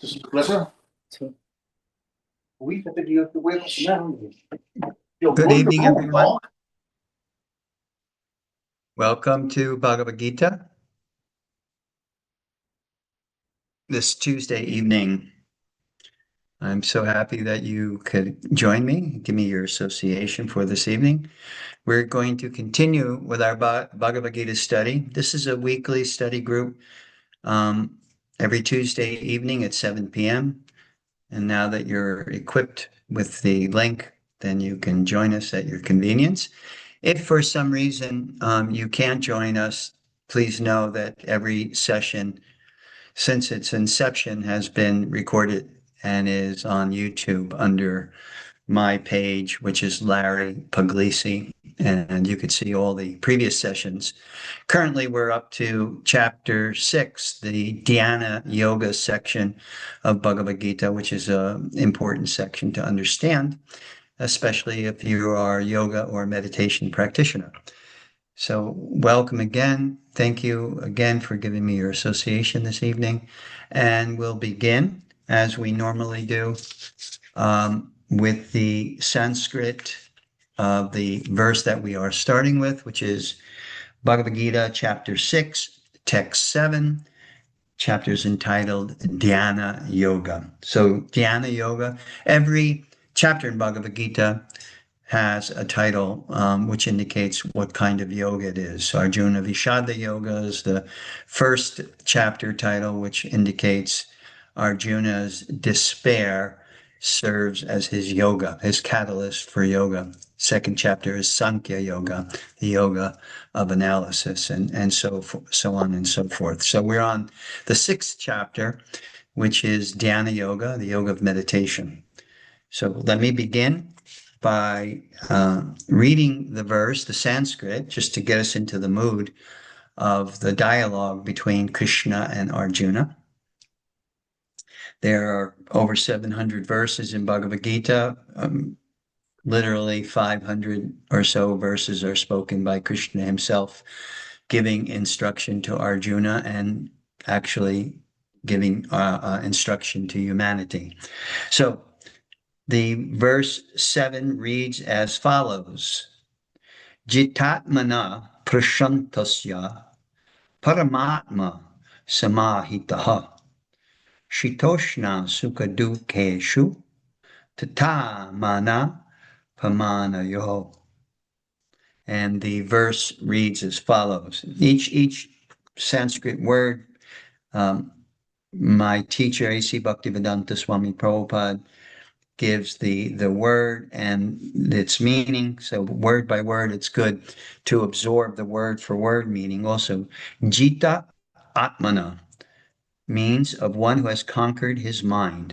Just a pleasure. Good evening, everyone. Welcome to Bhagavad Gita. This Tuesday evening, I'm so happy that you could join me. Give me your association for this evening. We're going to continue with our Bhagavad Gita study. This is a weekly study group every Tuesday evening at 7 p.m. And now that you're equipped with the link, then you can join us at your convenience. If for some reason you can't join us, please know that every session, since its inception, has been recorded and is on YouTube under my page, which is Larry Puglisi, and you could see all the previous sessions. Currently, we're up to chapter 6, the Dhyana Yoga section of Bhagavad Gita, which is an important section to understand, especially if you are a yoga or meditation practitioner. So welcome again. Thank you again for giving me your association this evening. And we'll begin, as we normally do, with the Sanskrit of the verse that we are starting with, which is Bhagavad Gita, chapter 6, text 7, chapters entitled Dhyana Yoga. So Dhyana Yoga, every chapter in Bhagavad Gita has a title which indicates what kind of yoga it is. Arjuna Vishada Yoga is the first chapter title, which indicates Arjuna's despair serves as his yoga, his catalyst for yoga. Second chapter is Sankhya Yoga, the yoga of analysis, and so on and so forth. So we're on the 6th chapter, which is Dhyana Yoga, the yoga of meditation. So let me begin by reading the verse, the Sanskrit, just to get us into the mood of the dialogue between Krishna and Arjuna. There are over 700 verses in Bhagavad Gita. Literally 500 or so verses are spoken by Krishna himself, giving instruction to Arjuna and actually giving instruction to humanity. So the verse 7 reads as follows: Jitatmana prashantasya paramatma samahitaha shitoshna sukadukeshu tata mana pamanayo. And the verse reads as follows. Each Sanskrit word, my teacher, A.C. Bhaktivedanta Swami Prabhupada, gives the word and its meaning. So word by word, it's good to absorb the word for word meaning. Also, Jita Atmana means of one who has conquered his mind.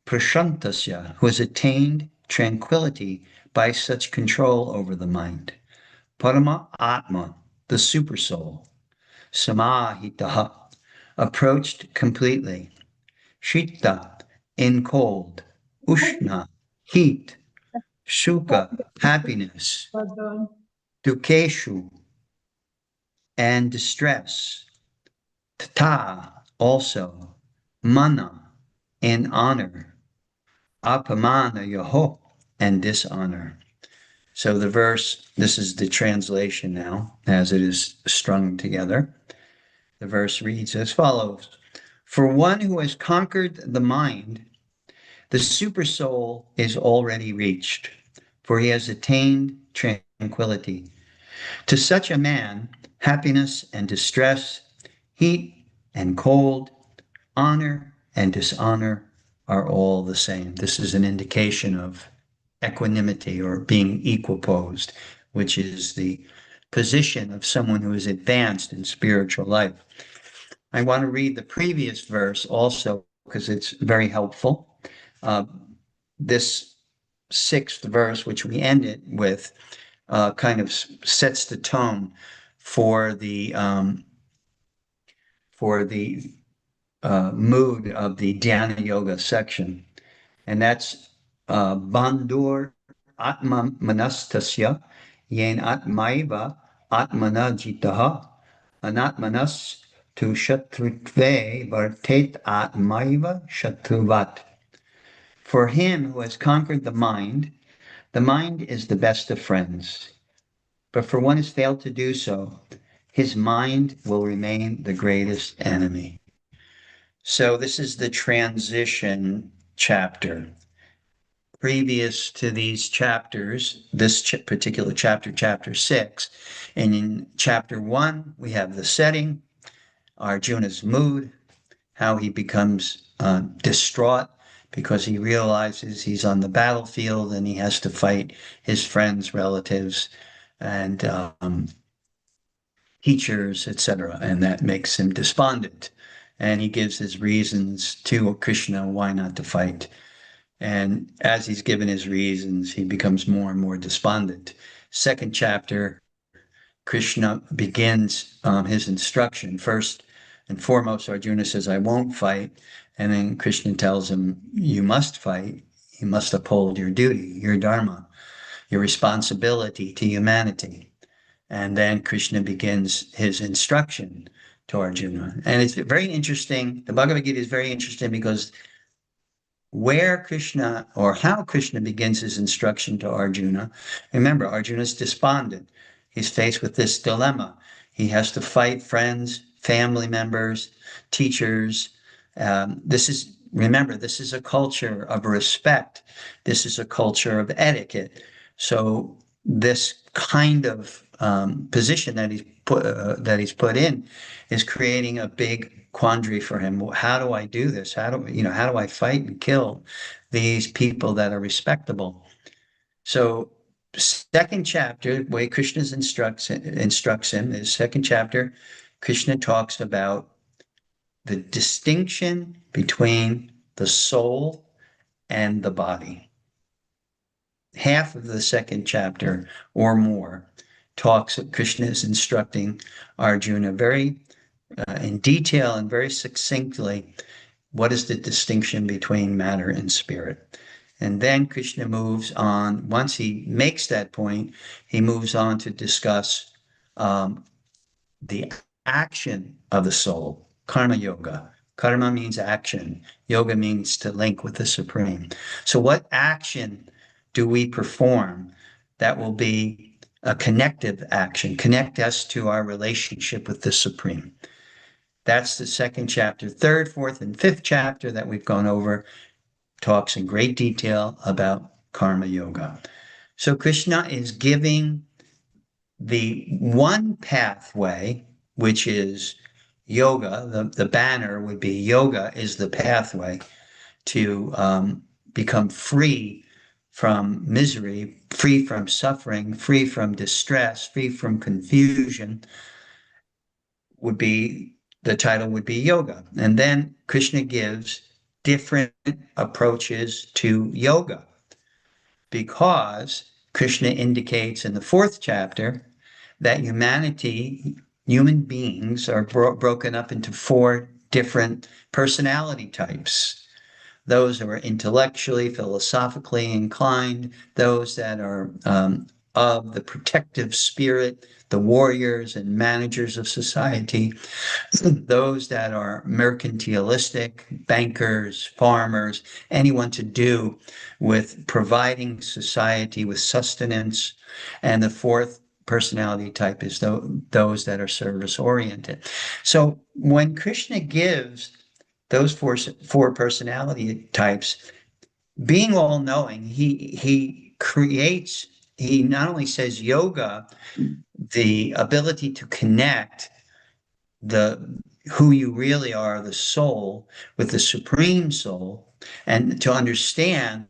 Prashantasya, who has attained tranquility by such control over the mind. Parama Atma, the supersoul. Samahitaha, approached completely. Shita, in cold. Ushna, heat. Sukha, happiness. Dukeshu, and distress. Tata, also. Mana, in honor. Apamana yoho, and dishonor. So the verse, this is the translation now, as it is strung together. The verse reads as follows: For one who has conquered the mind, the supersoul is already reached, for he has attained tranquility. To such a man, happiness and distress, heat and cold, honor and dishonor are all the same. This is an indication of equanimity, or being equiposed, which is the position of someone who is advanced in spiritual life. I want to read the previous verse also because it's very helpful. This 6th verse, which we ended with, kind of sets the tone for the mood of the Dhyana Yoga section, and that's Bandhur Atma Manastasya Yen Atmaiva Atmana Jitaha Anatmanas tu shatrutve vartet atmaiva shatruvat. For him who has conquered the mind is the best of friends. But for one who has failed to do so, his mind will remain the greatest enemy. So this is the transition chapter. Previous to these chapters, this particular chapter, chapter 6, and in chapter 1, we have the setting, Arjuna's mood, how he becomes distraught because he realizes he's on the battlefield and he has to fight his friends, relatives, and teachers, etc. And that makes him despondent. And he gives his reasons to Krishna why not to fight. And as he's given his reasons, he becomes more and more despondent. Second chapter, Krishna begins his instruction. First and foremost, Arjuna says, I won't fight. And then Krishna tells him, you must fight. You must uphold your duty, your dharma, your responsibility to humanity. And then Krishna begins his instruction to Arjuna. And it's very interesting. The Bhagavad Gita is very interesting because where Krishna or how Krishna begins his instruction to Arjuna. Remember, Arjuna is despondent. He's faced with this dilemma. He has to fight friends, family members, teachers. Remember, this is a culture of respect. This is a culture of etiquette. So this kind of position that he's put in is creating a big quandary for him. How do I do this? How do I fight and kill these people that are respectable? So second chapter, the way Krishna instructs him is second chapter, Krishna talks about the distinction between the soul and the body. Half of the second chapter or more Krishna is instructing Arjuna very in detail and very succinctly what is the distinction between matter and spirit. And then Krishna moves on. Once he makes that point, he moves on to discuss the action of the soul, karma yoga. Karma means action. Yoga means to link with the Supreme. So what action do we perform that will be a connective action, connect us to our relationship with the Supreme? That's the second chapter. Third, fourth, and fifth chapter that we've gone over talks in great detail about karma yoga. So Krishna is giving the one pathway, which is yoga. The banner would be yoga is the pathway to become free from misery, free from suffering, free from distress, free from confusion, the title would be yoga. And then Krishna gives different approaches to yoga because Krishna indicates in the fourth chapter that human beings are broken up into four different personality types. Those who are intellectually, philosophically inclined, those that are of the protective spirit, the warriors and managers of society, those that are mercantilistic, bankers, farmers, anyone to do with providing society with sustenance. And the fourth personality type is those that are service oriented. So when Krishna gives those four personality types, being all knowing, he not only says yoga, the ability to connect who you really are, the soul, with the supreme soul, and to understand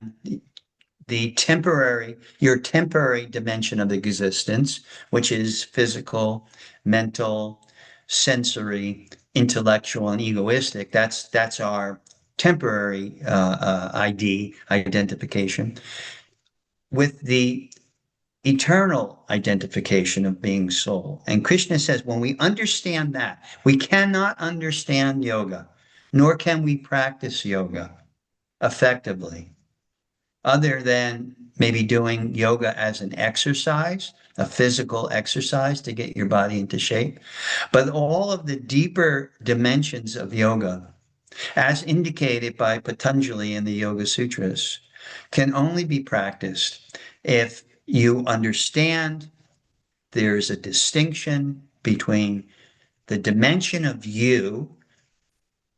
your temporary dimension of existence, which is physical, mental, sensory, intellectual, and egoistic. That's our temporary identification with the eternal identification of being soul. And Krishna says, when we understand that, we cannot understand yoga, nor can we practice yoga effectively other than maybe doing yoga as an exercise, a physical exercise to get your body into shape. But all of the deeper dimensions of yoga, as indicated by Patanjali in the Yoga Sutras, can only be practiced if you understand there's a distinction between the dimension of you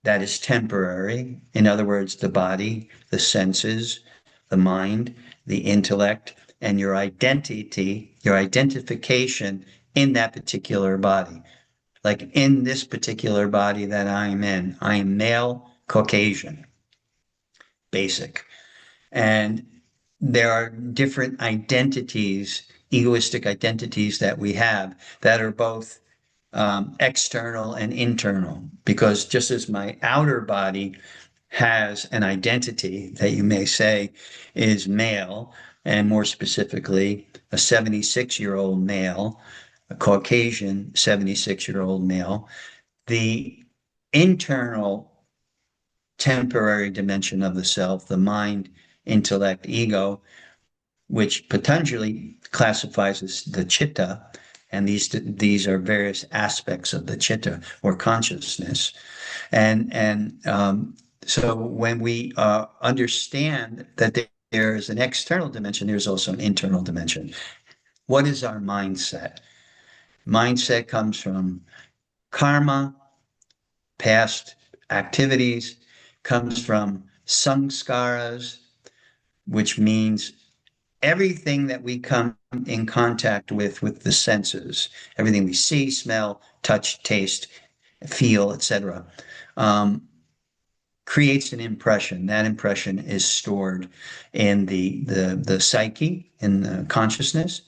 that is temporary. In other words, the body, the senses, the mind, the intellect, and your identity, your identification in that particular body. Like in this particular body that I'm in, I am male, Caucasian, basic. And there are different identities, egoistic identities that we have that are both external and internal. Because just as my outer body has an identity that you may say is male, and more specifically, a 76-year-old male, a Caucasian 76-year-old male, the internal temporary dimension of the self, the mind, intellect, ego, which Patanjali classifies as the chitta, and these are various aspects of the chitta or consciousness, and so when we understand that there is an external dimension, there's also an internal dimension. What is our mindset? Mindset comes from karma, past activities, comes from samskaras, which means everything that we come in contact with the senses, everything we see, smell, touch, taste, feel, etc., um, creates an impression. That impression is stored in the psyche, in the consciousness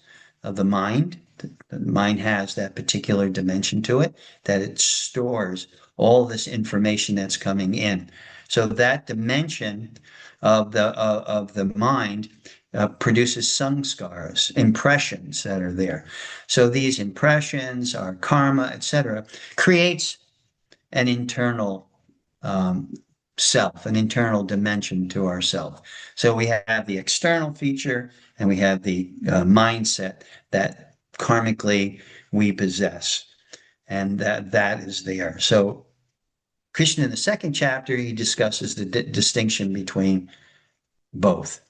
of the mind. The mind has that particular dimension to it that it stores all this information that's coming in. So that dimension of the mind produces samskaras, impressions that are there. So these impressions, our karma, etc., creates an internal um, self, an internal dimension to ourself. So we have the external feature and we have the mindset that karmically we possess, and that is there. So Krishna in the second chapter, he discusses the distinction between both.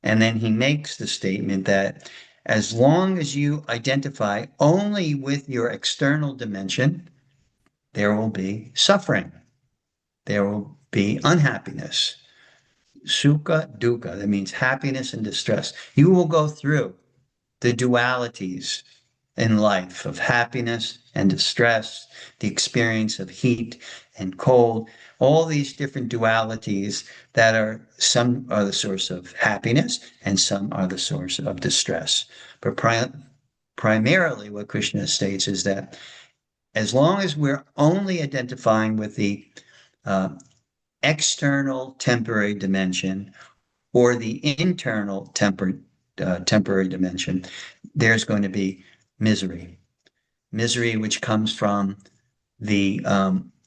And then he makes the statement that as long as you identify only with your external dimension, there will be suffering. There will be unhappiness. Sukha, dukkha, that means happiness and distress. You will go through the dualities in life of happiness and distress, the experience of heat and cold, all these different dualities that are, some are the source of happiness and some are the source of distress. But primarily what Krishna states is that as long as we're only identifying with the uh, external temporary dimension or the internal temporary dimension, there's going to be misery. Misery which comes from the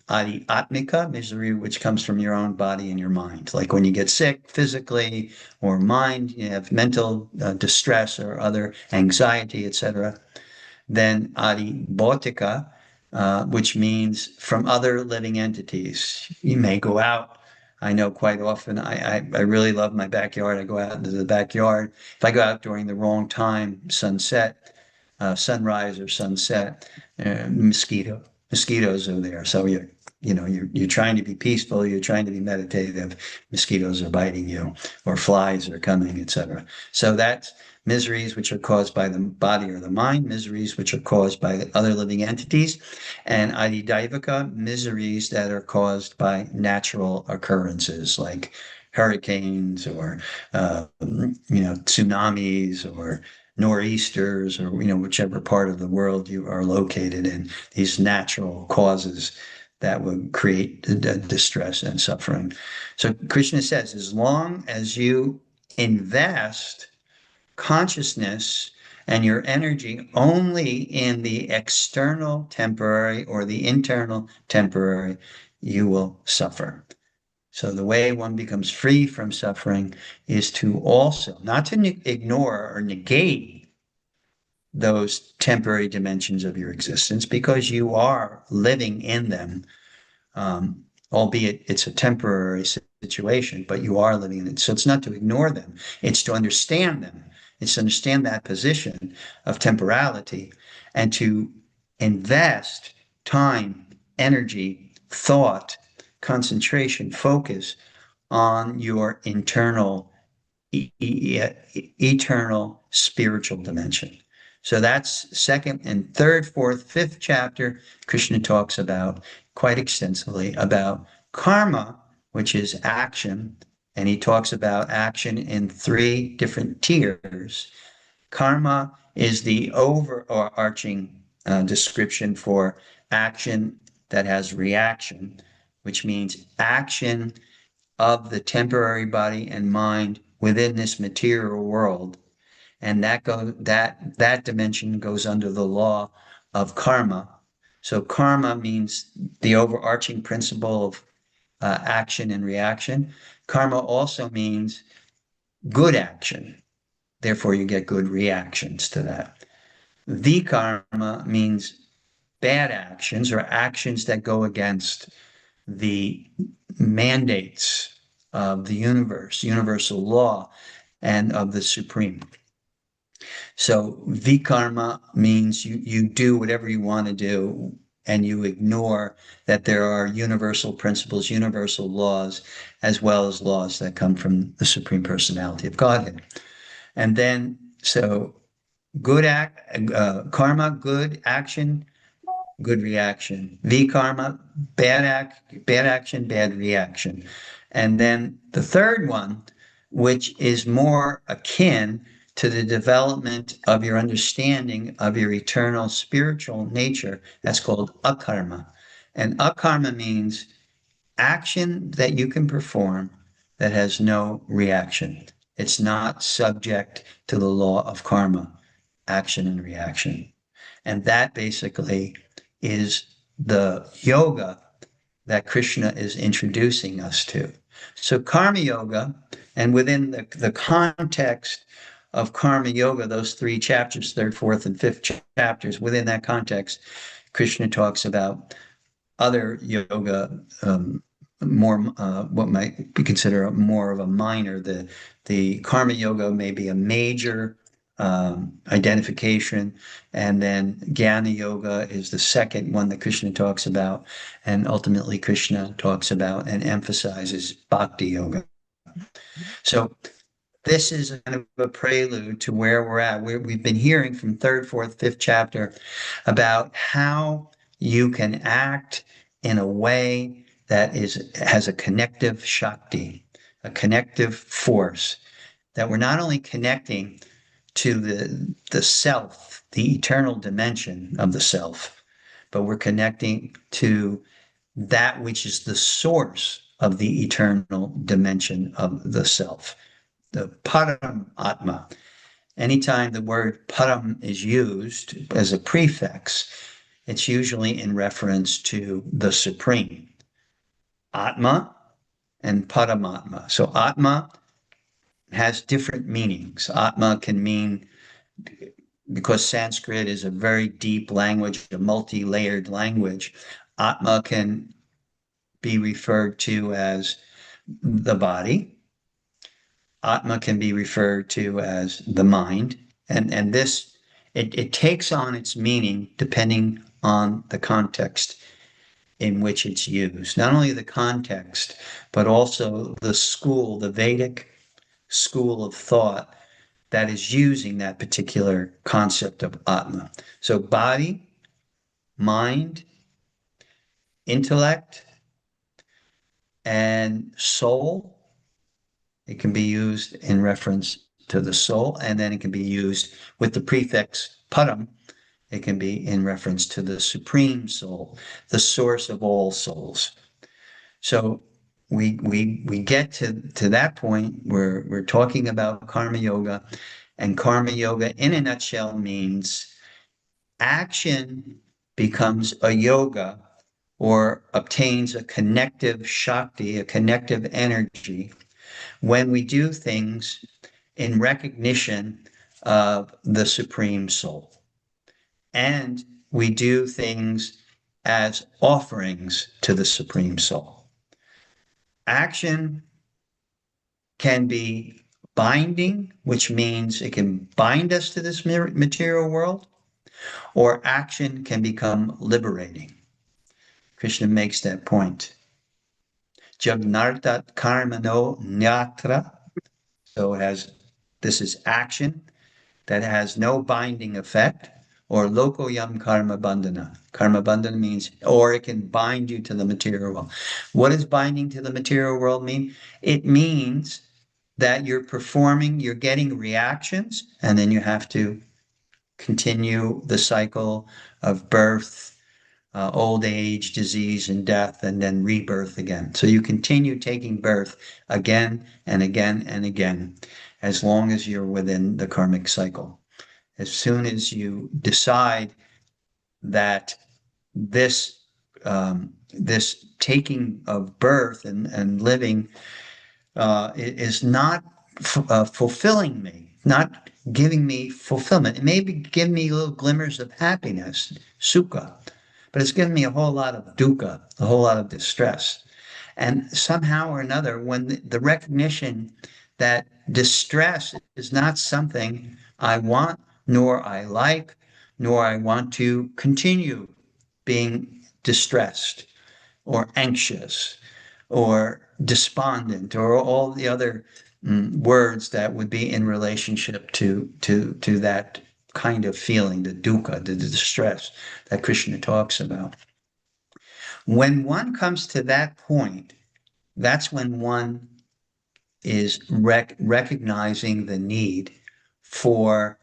atmika, misery which comes from your own body and your mind. Like when you get sick physically or mind, you have mental distress or other anxiety, etc. Then adi bautika, which means from other living entities. You may go out. I know quite often I really love my backyard. I go out into the backyard. If I go out during the wrong time, sunset, sunrise or sunset, mosquitoes are there. So you're trying to be peaceful, you're trying to be meditative, mosquitoes are biting you, or flies are coming, etc. So that's miseries which are caused by the body or the mind, miseries which are caused by other living entities, and adidaivaka, miseries that are caused by natural occurrences like hurricanes or tsunamis or nor'easters or whichever part of the world you are located in, these natural causes that would create distress and suffering. So Krishna says, as long as you invest consciousness and your energy only in the external temporary or the internal temporary, you will suffer. So the way one becomes free from suffering is to also, not to ignore or negate those temporary dimensions of your existence, because you are living in them, albeit it's a temporary situation, but you are living in it. So it's not to ignore them, it's to understand them. It's to understand that position of temporality and to invest time, energy, thought, concentration, focus on your internal, eternal spiritual dimension. So that's second and third, fourth, fifth chapter. Krishna talks about quite extensively about karma, which is action. And he talks about action in three different tiers. Karma is the overarching description for action that has reaction, which means action of the temporary body and mind within this material world. And that dimension goes under the law of karma. So karma means the overarching principle of action and reaction. Karma also means good action. Therefore, you get good reactions to that. Vikarma means bad actions or actions that go against the mandates of the universe, universal law, and of the supreme. So vikarma means you do whatever you want to do and you ignore that there are universal principles, universal laws, as well as laws that come from the Supreme Personality of Godhead. And then, so karma, good action, good reaction. Vikarma, bad action, bad reaction. And then the third one, which is more akin to the development of your understanding of your eternal spiritual nature, that's called akarma. And akarma means action that you can perform that has no reaction. It's not subject to the law of karma, action and reaction. And that basically is the yoga that Krishna is introducing us to. So karma yoga, and within the context of karma yoga, those three chapters, third, fourth, and fifth chapters, within that context, Krishna talks about other yoga, more what might be considered more of a minor. The karma yoga may be a major identification, and then Jnana yoga is the second one that Krishna talks about, and ultimately Krishna talks about and emphasizes bhakti yoga. So this is kind of a prelude to where we're at. We've been hearing from third, fourth, fifth chapter about how you can act in a way that has a connective shakti, a connective force, that we're not only connecting to the self, the eternal dimension of the self, but we're connecting to that which is the source of the eternal dimension of the self, the param atma. Anytime the word param is used as a prefix, it's usually in reference to the supreme, atma and paramatma. So atma has different meanings. Atma can mean, because Sanskrit is a very deep language, a multi-layered language, Atma can be referred to as the body. Atma can be referred to as the mind. And this, it takes on its meaning depending on the context in which it's used. Not only the context, but also the school, the Vedic school of thought that is using that particular concept of Atma. So body, mind, intellect, and soul. It can be used in reference to the soul, and then it can be used with the prefix param. It can be in reference to the supreme soul, the source of all souls. So we get to that point where we're talking about karma yoga, and karma yoga in a nutshell means action becomes a yoga or obtains a connective shakti, a connective energy, when we do things in recognition of the Supreme Soul. And we do things as offerings to the Supreme Soul. Action can be binding, which means it can bind us to this material world, or action can become liberating. Krishna makes that point. Jagnartat karmano nyatra. So this is action that has no binding effect, or lokoyam karma bandhana. Karma bandhana means, or it can bind you to the material world. What does binding to the material world mean? It means that you're performing, you're getting reactions, and then you have to continue the cycle of birth, old age, disease, and death, and then rebirth again. So you continue taking birth again and again and again, as long as you're within the karmic cycle. As soon as you decide that this this taking of birth and living is not fulfilling me, not giving me fulfillment. It may be giving me little glimmers of happiness, sukha, but it's giving me a whole lot of dukkha, a whole lot of distress. And somehow or another, when the recognition that distress is not something I want, nor I like, nor I want to continue being distressed or anxious or despondent or all the other words that would be in relationship to that kind of feeling, the dukkha, the distress that Krishna talks about. When one comes to that point, that's when one is recognizing the need for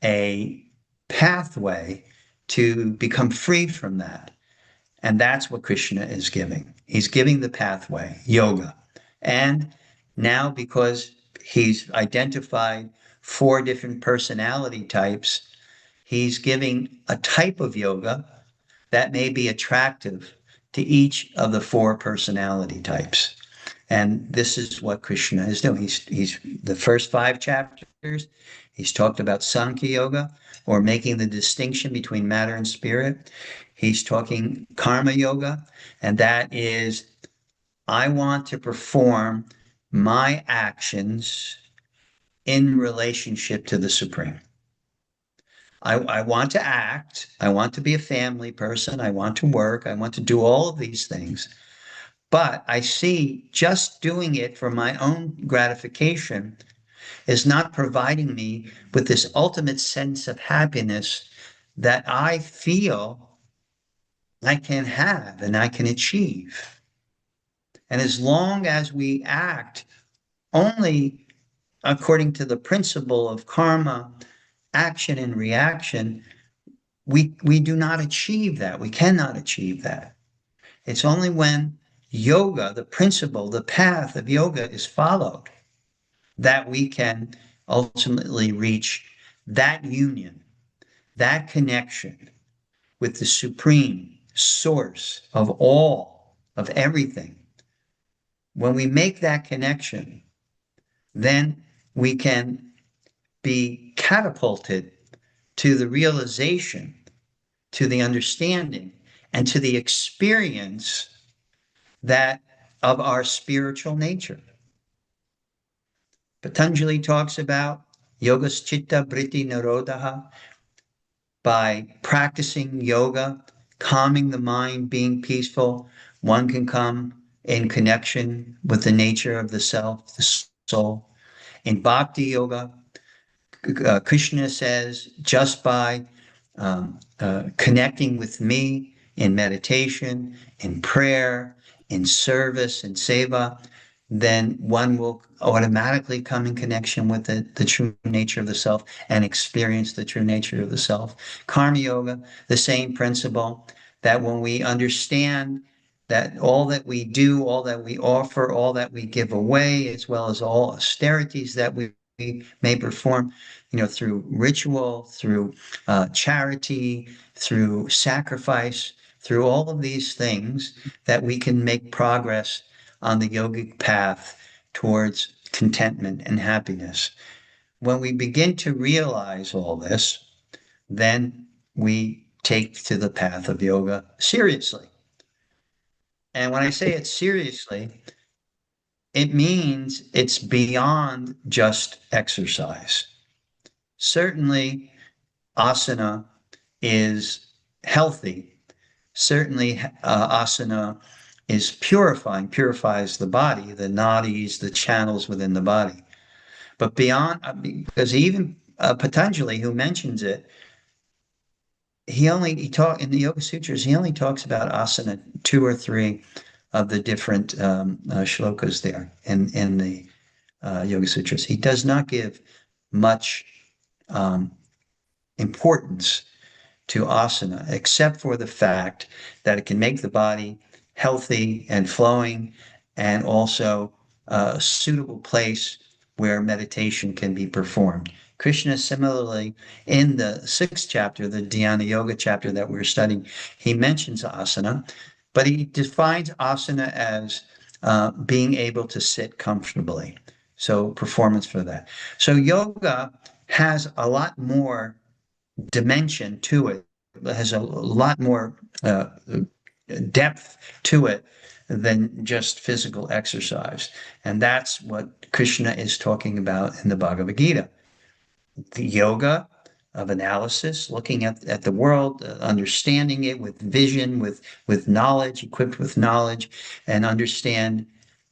a pathway to become free from that. And that's what Krishna is giving. He's giving the pathway, yoga. And now, because he's identified 4 different personality types, he's giving a type of yoga that may be attractive to each of the 4 personality types. And this is what Krishna is doing. He's the first 5 chapters, he's talked about Sankhya Yoga, or making the distinction between matter and spirit. He's talking Karma Yoga, and that is, I want to perform my actions in relationship to the Supreme. I want to act. I want to be a family person. I want to work. I want to do all of these things. But I see just doing it for my own gratification is not providing me with this ultimate sense of happiness that I feel I can have and I can achieve. And as long as we act only according to the principle of karma, action and reaction, we do not achieve that. We cannot achieve that. It's only when yoga, the principle, the path of yoga is followed, that we can ultimately reach that union, that connection with the supreme source of all, of everything. When we make that connection, then we can be catapulted to the realization, to the understanding, and to the experience that of our spiritual nature. Patanjali talks about yogas chitta vritti nirodha. By practicing yoga, calming the mind, being peaceful, one can come in connection with the nature of the self, the soul. In bhakti yoga, Krishna says, just by connecting with me in meditation, in prayer, in service, in seva, then one will automatically come in connection with the true nature of the self and experience the true nature of the self. Karma yoga, the same principle, that when we understand that all that we do, all that we offer, all that we give away, as well as all austerities that we may perform, through ritual, through charity, through sacrifice, through all of these things that we can make progress on the yogic path towards contentment and happiness. When we begin to realize all this, then we take to the path of yoga seriously. And when I say it seriously, it means it's beyond just exercise. Certainly, asana is healthy. Certainly, asana is purifying, purifies the body, the nadis, the channels within the body. But beyond, because even Patanjali, who mentions it, he talk in the Yoga Sutras, he only talks about asana two or three of the different shlokas there in the Yoga Sutras. He does not give much importance to asana, except for the fact that it can make the body healthy and flowing, and also a suitable place where meditation can be performed. Krishna, similarly, in the sixth chapter, the Dhyana Yoga chapter that we're studying, he mentions asana, but he defines asana as being able to sit comfortably. So, performance for that. So, yoga has a lot more dimension to it, has a lot more depth to it than just physical exercise. And that's what Krishna is talking about in the Bhagavad Gita. The yoga of analysis, looking at the world, understanding it with vision, with knowledge, equipped with knowledge, and understand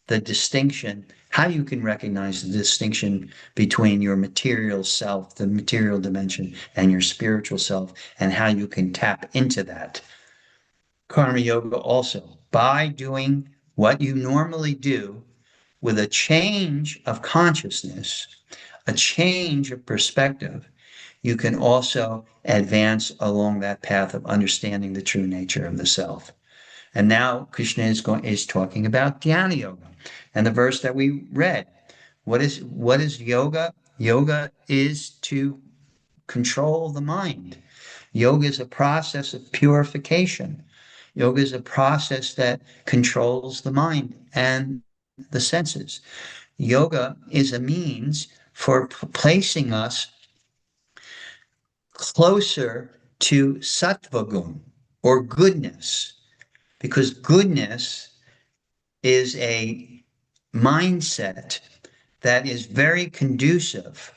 the distinction, how you can recognize the distinction between your material self, the material dimension, and your spiritual self, and how you can tap into that. Karma yoga also, by doing what you normally do with a change of consciousness, a change of perspective, you can also advance along that path of understanding the true nature of the self. And now Krishna is talking about Dhyana yoga. And the verse that we read, what is yoga? Yoga is to control the mind. Yoga is a process of purification. Yoga is a process that controls the mind and the senses. Yoga is a means for placing us closer to sattva gun, or goodness, because goodness is a mindset that is very conducive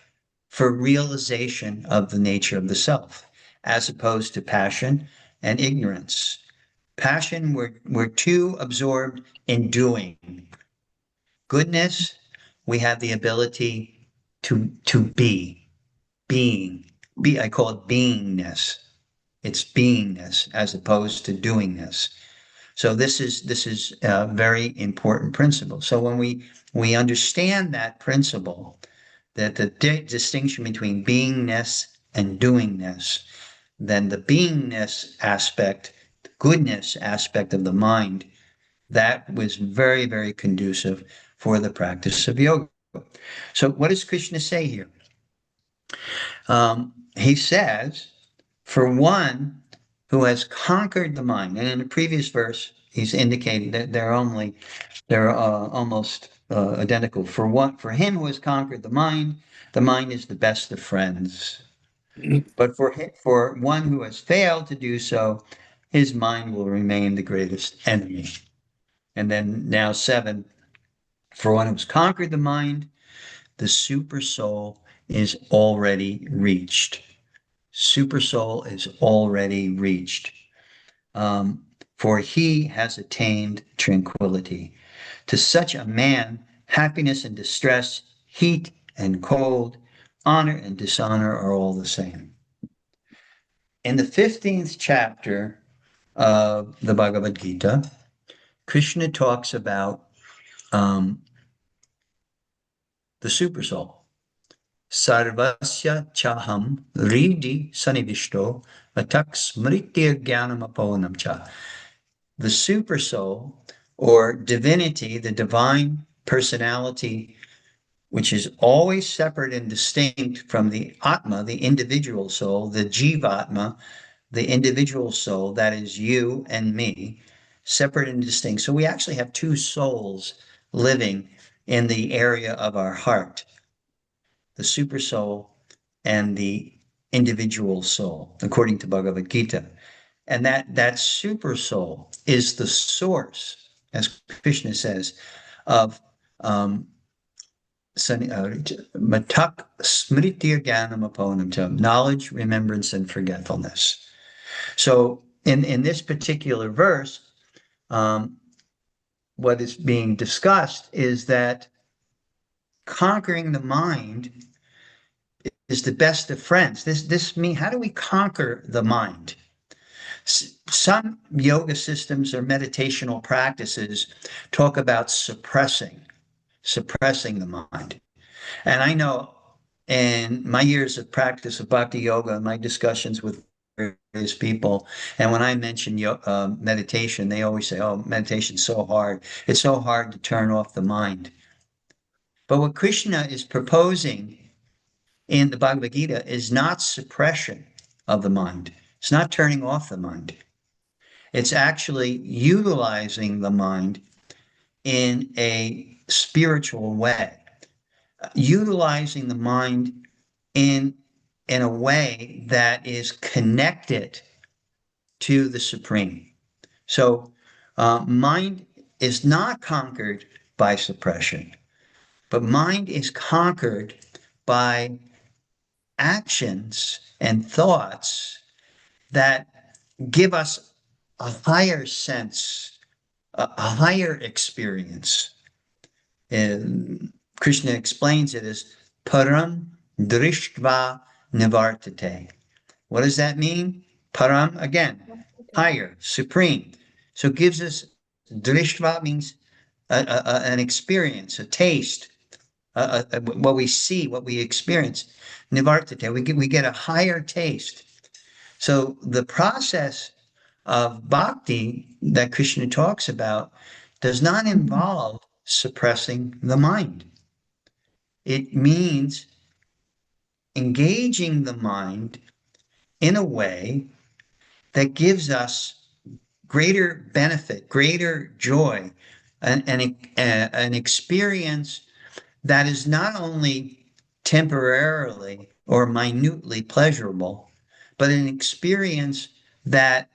for realization of the nature of the self, as opposed to passion and ignorance. Passion, we're too absorbed in doing. Goodness, we have the ability to be. I call it beingness. It's beingness as opposed to doingness. So this is a very important principle. So when we understand that principle, that the distinction between beingness and doingness, then the beingness aspect, the goodness aspect of the mind, that was very, very conducive for the practice of yoga. So what does Krishna say here? He says, for one who has conquered the mind, and in the previous verse, he's indicating that they're almost identical. For him who has conquered the mind is the best of friends. But for one who has failed to do so, his mind will remain the greatest enemy. And then now 7, for one who's conquered the mind, the super soul is already reached. Super soul is already reached. For he has attained tranquility. To such a man, happiness and distress, heat and cold, honor and dishonor are all the same. In the 15th chapter of the Bhagavad Gita, Krishna talks about the super soul. Sarvasya chaham ridi sanivishto atak smritir jnanam aponam cha. The super soul, or divinity, the divine personality, which is always separate and distinct from the Atma, the individual soul, the Jivatma, the individual soul, that is you and me, separate and distinct. So we actually have two souls living in the area of our heart, the super soul and the individual soul, according to Bhagavad Gita. And that super soul is the source, as Krishna says, of matak smritir jnanam aponam, knowledge, remembrance, and forgetfulness. So in this particular verse, um, what is being discussed is that conquering the mind is the best of friends. This mean how do we conquer the mind? Some yoga systems or meditational practices talk about suppressing the mind. And I know in my years of practice of bhakti yoga and my discussions with various people, and when I mention meditation, they always say, "Oh, meditation's so hard. It's so hard to turn off the mind." But what Krishna is proposing in the Bhagavad Gita is not suppression of the mind. It's not turning off the mind. It's actually utilizing the mind in a spiritual way, utilizing the mind in in a way that is connected to the supreme. So, mind is not conquered by suppression, but mind is conquered by actions and thoughts that give us a higher sense, a higher experience. And Krishna explains it as param drishtva nivartate. What does that mean? Param, again, higher, supreme. So it gives us, drishtva means an experience, a taste, what we see, what we experience. Nivartate, we get a higher taste. So the process of bhakti that Krishna talks about does not involve suppressing the mind. It means engaging the mind in a way that gives us greater benefit, greater joy, an experience that is not only temporarily or minutely pleasurable, but an experience that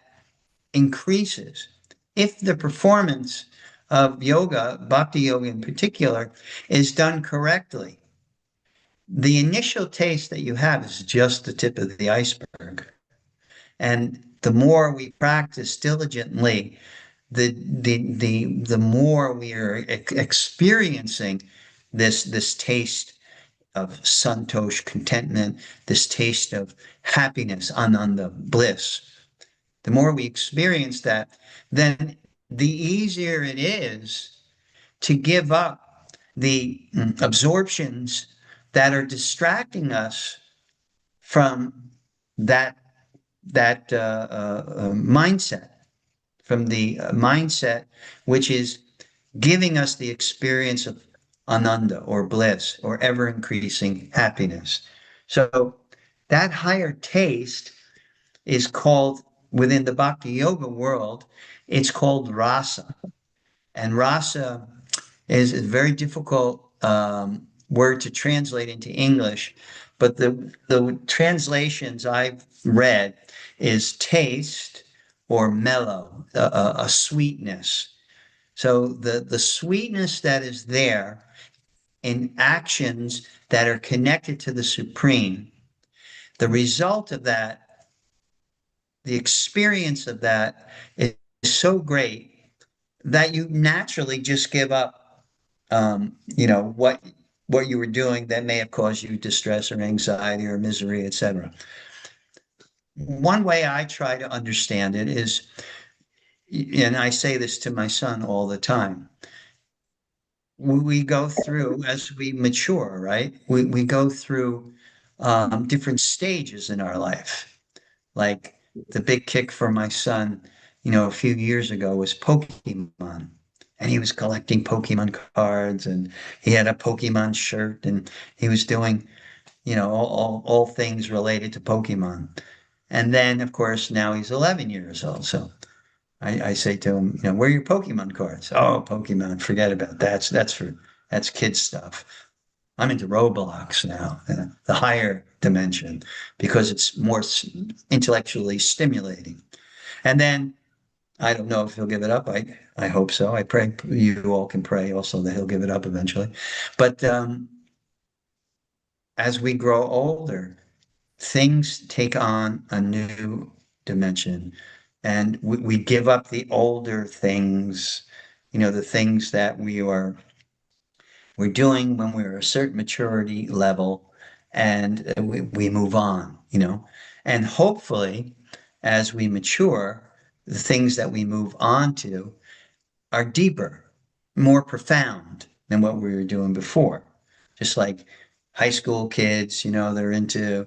increases. If the performance of yoga, bhakti yoga in particular, is done correctly, the initial taste that you have is just the tip of the iceberg. And the more we practice diligently, the more we are experiencing this taste of santosh, contentment, this taste of happiness, ananda, bliss. The more we experience that, then the easier it is to give up the absorptions that are distracting us from that mindset, from the mindset which is giving us the experience of ananda or bliss or ever increasing happiness. So that higher taste is called, within the bhakti yoga world, it's called rasa. And rasa is a very difficult word to translate into English, but the translations I've read is taste or mellow, a sweetness. So the sweetness that is there in actions that are connected to the supreme, the result of that, the experience of that is so great that you naturally just give up, what you were doing that may have caused you distress or anxiety or misery, etc. One way I try to understand it is, and I say this to my son all the time, we go through as we mature, right? We go through different stages in our life. Like the big kick for my son, a few years ago was Pokemon. And he was collecting Pokemon cards and he had a Pokemon shirt and he was doing, all things related to Pokemon. And then, of course, now he's 11 years old. So I say to him, where are your Pokemon cards? Oh, Pokemon, forget about that. That's kid stuff. I'm into Roblox now, the higher dimension, because it's more intellectually stimulating. And then I don't know if he'll give it up. I hope so. I pray you all can pray also that he'll give it up eventually. But as we grow older, things take on a new dimension, and we give up the older things, the things that we're doing when we're a certain maturity level, and we move on. And hopefully, as we mature, the things that we move on to are deeper, more profound than what we were doing before. Just like high school kids, they're into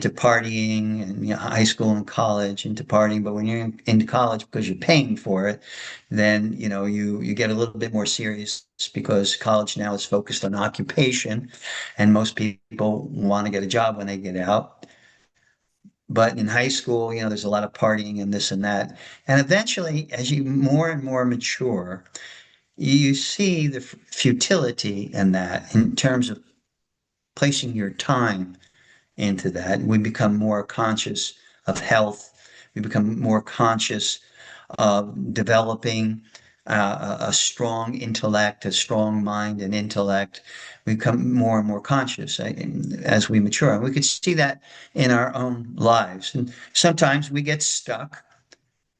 partying, and high school and college into partying. But when you're into college because you're paying for it, then you get a little bit more serious, because college now is focused on occupation, and most people want to get a job when they get out. But in high school, there's a lot of partying and this and that. And eventually, as you more and more mature, you see the futility in that, in terms of placing your time into that. We become more conscious of health. We become more conscious of developing a strong intellect, a strong mind and intellect. We become more and more conscious, as we mature. And we could see that in our own lives. And sometimes we get stuck.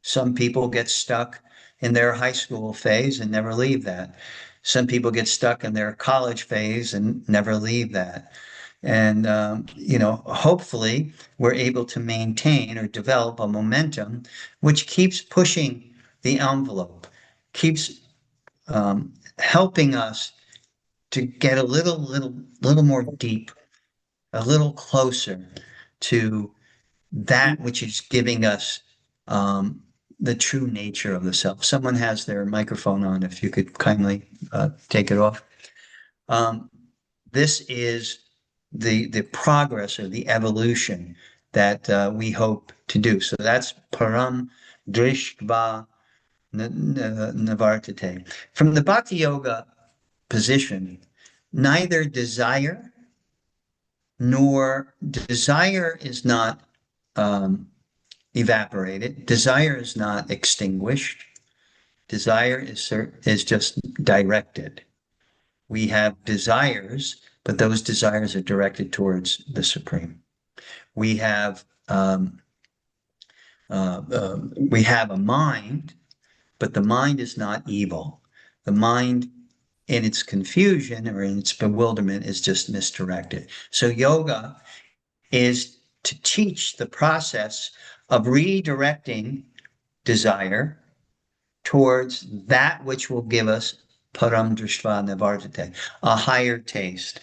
Some people get stuck in their high school phase and never leave that. Some people get stuck in their college phase and never leave that. And, hopefully we're able to maintain or develop a momentum which keeps pushing the envelope, keeps helping us to get a little more deep, a little closer to that which is giving us um, the true nature of the self. Someone has their microphone on. If you could kindly take it off. Um, this is the progress or the evolution that we hope to do. So that's param drishva navartate. From the Bhakti Yoga position, neither desire is not um, evaporated. Desire is not extinguished. Desire is just directed. We have desires, but those desires are directed towards the Supreme. We have we have a mind, but the mind is not evil. The mind, in its confusion or in its bewilderment, is just misdirected. So yoga is to teach the process of redirecting desire towards that which will give us param drishva nivartate, a higher taste,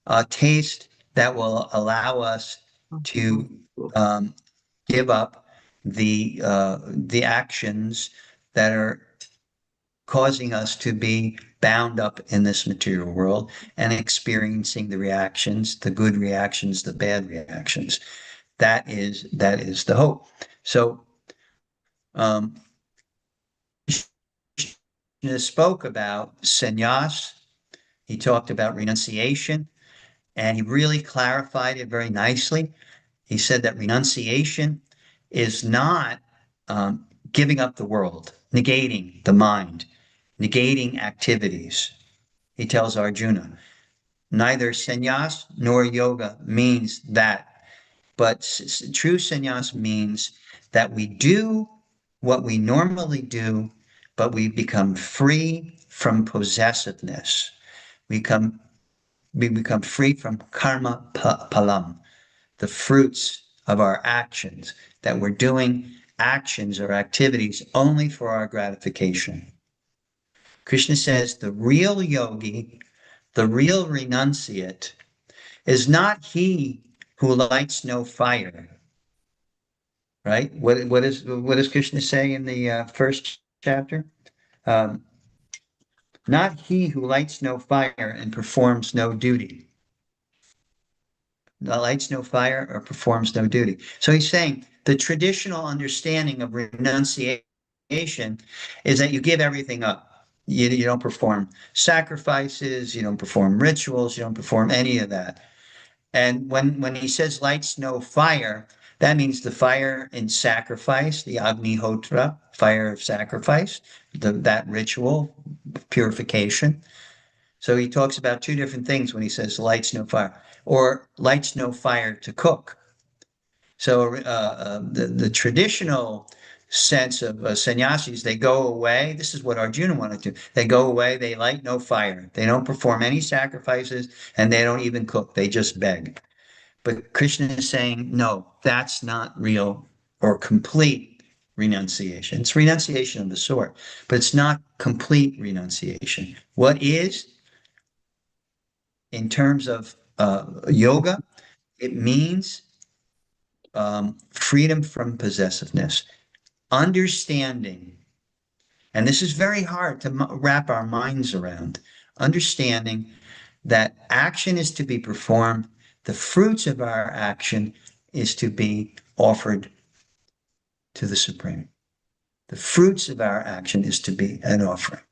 a taste that will allow us to um, give up the actions that are causing us to be bound up in this material world and experiencing the reactions, the good reactions, the bad reactions. That is the hope. So um, spoke about sannyas. He talked about renunciation, and he really clarified it very nicely. He said that renunciation is not giving up the world, negating the mind, negating activities. He tells Arjuna, neither sannyas nor yoga means that, but true sannyas means that we do what we normally do, but we become free from possessiveness. We become free from karma palam, the fruits of our actions, that we're doing actions or activities only for our gratification. Krishna says the real yogi, the real renunciate, is not he who lights no fire, right? What does Krishna say in the first chapter? Um, Not he who lights no fire and performs no duty. lights no fire, or performs no duty. So he's saying the traditional understanding of renunciation is that you give everything up. You don't perform sacrifices, you don't perform rituals, you don't perform any of that. And when he says lights no fire, that means the fire in sacrifice, the Agnihotra, fire of sacrifice, that ritual purification. So he talks about two different things when he says lights no fire, or lights no fire to cook. So the traditional sense of sannyasis, they go away. This is what Arjuna wanted to. They go away, they light no fire. They don't perform any sacrifices, and they don't even cook. They just beg. But Krishna is saying, no, that's not real or complete renunciation. It's renunciation of the sort, but it's not complete renunciation. What is, in terms of yoga, it means freedom from possessiveness, understanding, and this is very hard to wrap our minds around, understanding that action is to be performed, the fruits of our action is to be offered to the Supreme. The fruits of our action is to be an offering.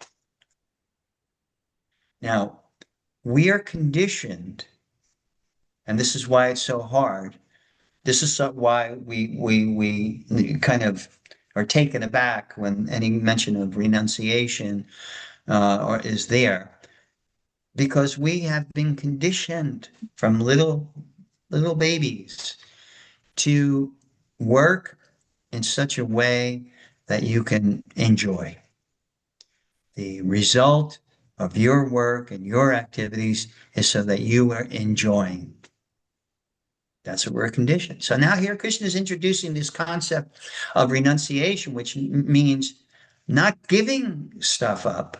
Now, we are conditioned, and this is why it's so hard. This is why we kind of are taken aback when any mention of renunciation or is there, because we have been conditioned from little babies to work in such a way that you can enjoy. The result of your work and your activities is so that you are enjoying. That's what we're conditioned. So now here Krishna is introducing this concept of renunciation, which means not giving stuff up,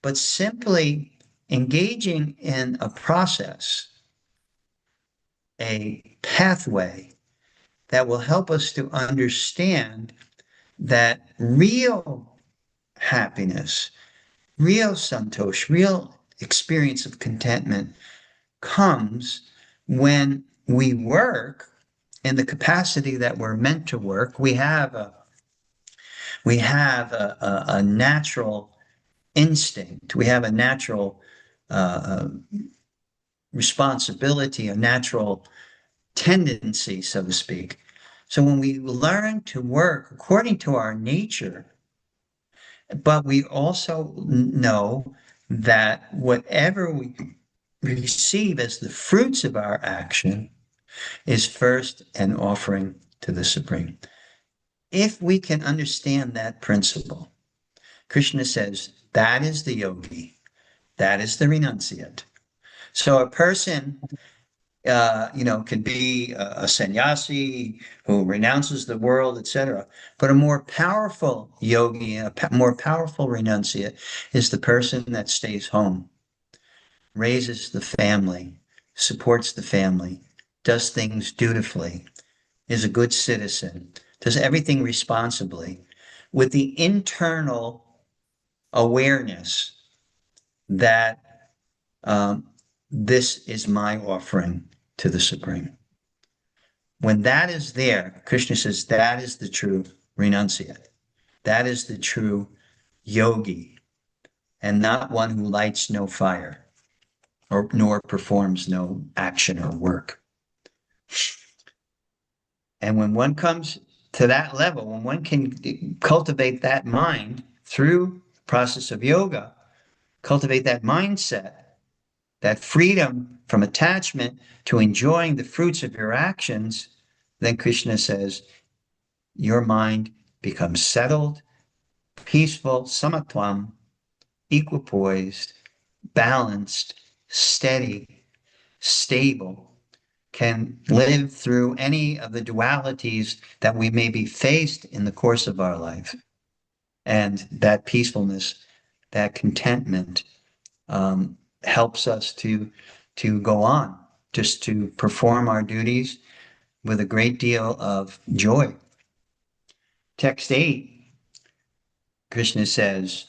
but simply engaging in a process, a pathway that will help us to understand that real happiness, real santosh, real experience of contentment comes when we work in the capacity that we're meant to work. We have a natural instinct. We have a natural responsibility, a natural tendency, so to speak. So when we learn to work according to our nature, but we also know that whatever we receive as the fruits of our action is first an offering to the Supreme. If we can understand that principle, Krishna says that is the yogi, that is the renunciate. So a person, could be a sannyasi who renounces the world, etc. But a more powerful yogi, more powerful renunciate is the person that stays home, raises the family, supports the family, does things dutifully, is a good citizen, does everything responsibly, with the internal awareness that this is my offering to the Supreme. When that is there, Krishna says that is the true renunciate. That is the true yogi, and not one who lights no fire or nor performs no action or work. And when one comes to that level, when one can cultivate that mind through the process of yoga, cultivate that mindset, that freedom from attachment to enjoying the fruits of your actions, then Krishna says your mind becomes settled, peaceful, samatvam, equipoised, balanced, steady, stable, can live through any of the dualities that we may be faced in the course of our life. And that peacefulness, that contentment helps us to go on, just to perform our duties with a great deal of joy. Text 8, Krishna says,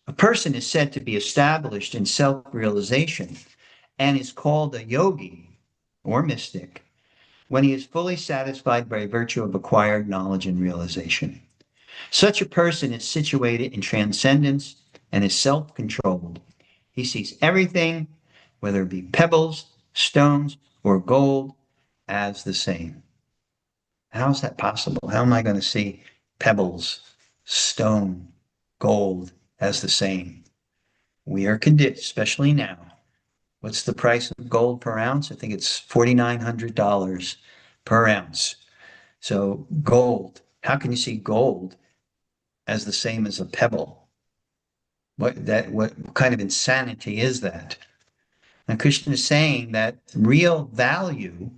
a person is said to be established in self-realization and is called a yogi or mystic when he is fully satisfied by virtue of acquired knowledge and realization. Such a person is situated in transcendence and is self-controlled. He sees everything, whether it be pebbles, stones, or gold, as the same. How is that possible? How am I going to see pebbles, stone, gold as the same? We are conditioned, especially now. What's the price of gold per ounce? I think it's $4,900 per ounce. So gold, how can you see gold as the same as a pebble? What kind of insanity is that? And Krishna is saying that real value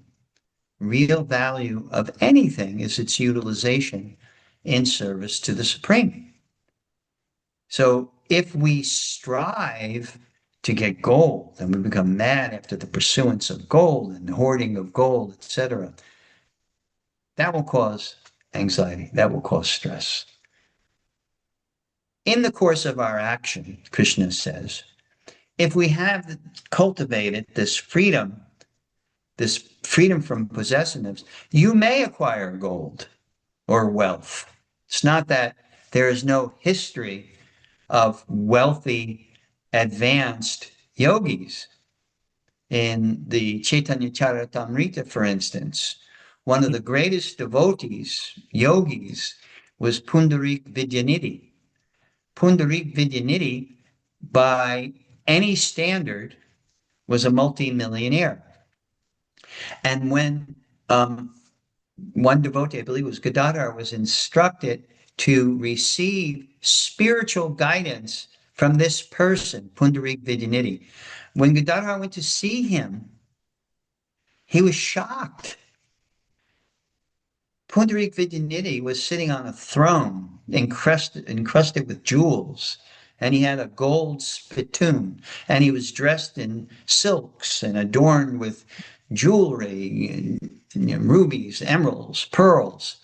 of anything is its utilization in service to the Supreme. So if we strive to get gold and we become mad after the pursuance of gold and hoarding of gold, etc., that will cause anxiety, that will cause stress. In the course of our action, Krishna says, if we have cultivated this freedom from possessiveness, you may acquire gold or wealth. It's not that there is no history of wealthy, advanced yogis. In the Chaitanya Charitamrita, for instance, one of the greatest devotees, yogis, was Pundarik Vidyanidhi. Pundarik Vidyanidhi, by any standard, was a multimillionaire. And when one devotee, I believe it was Gadadhar, was instructed to receive spiritual guidance from this person, Pundarik Vidyanidhi, when Gadadhar went to see him, he was shocked. Pundarik Vidyanidhi was sitting on a throne encrusted with jewels, and he had a gold spittoon, and he was dressed in silks and adorned with jewelry, rubies, emeralds, pearls.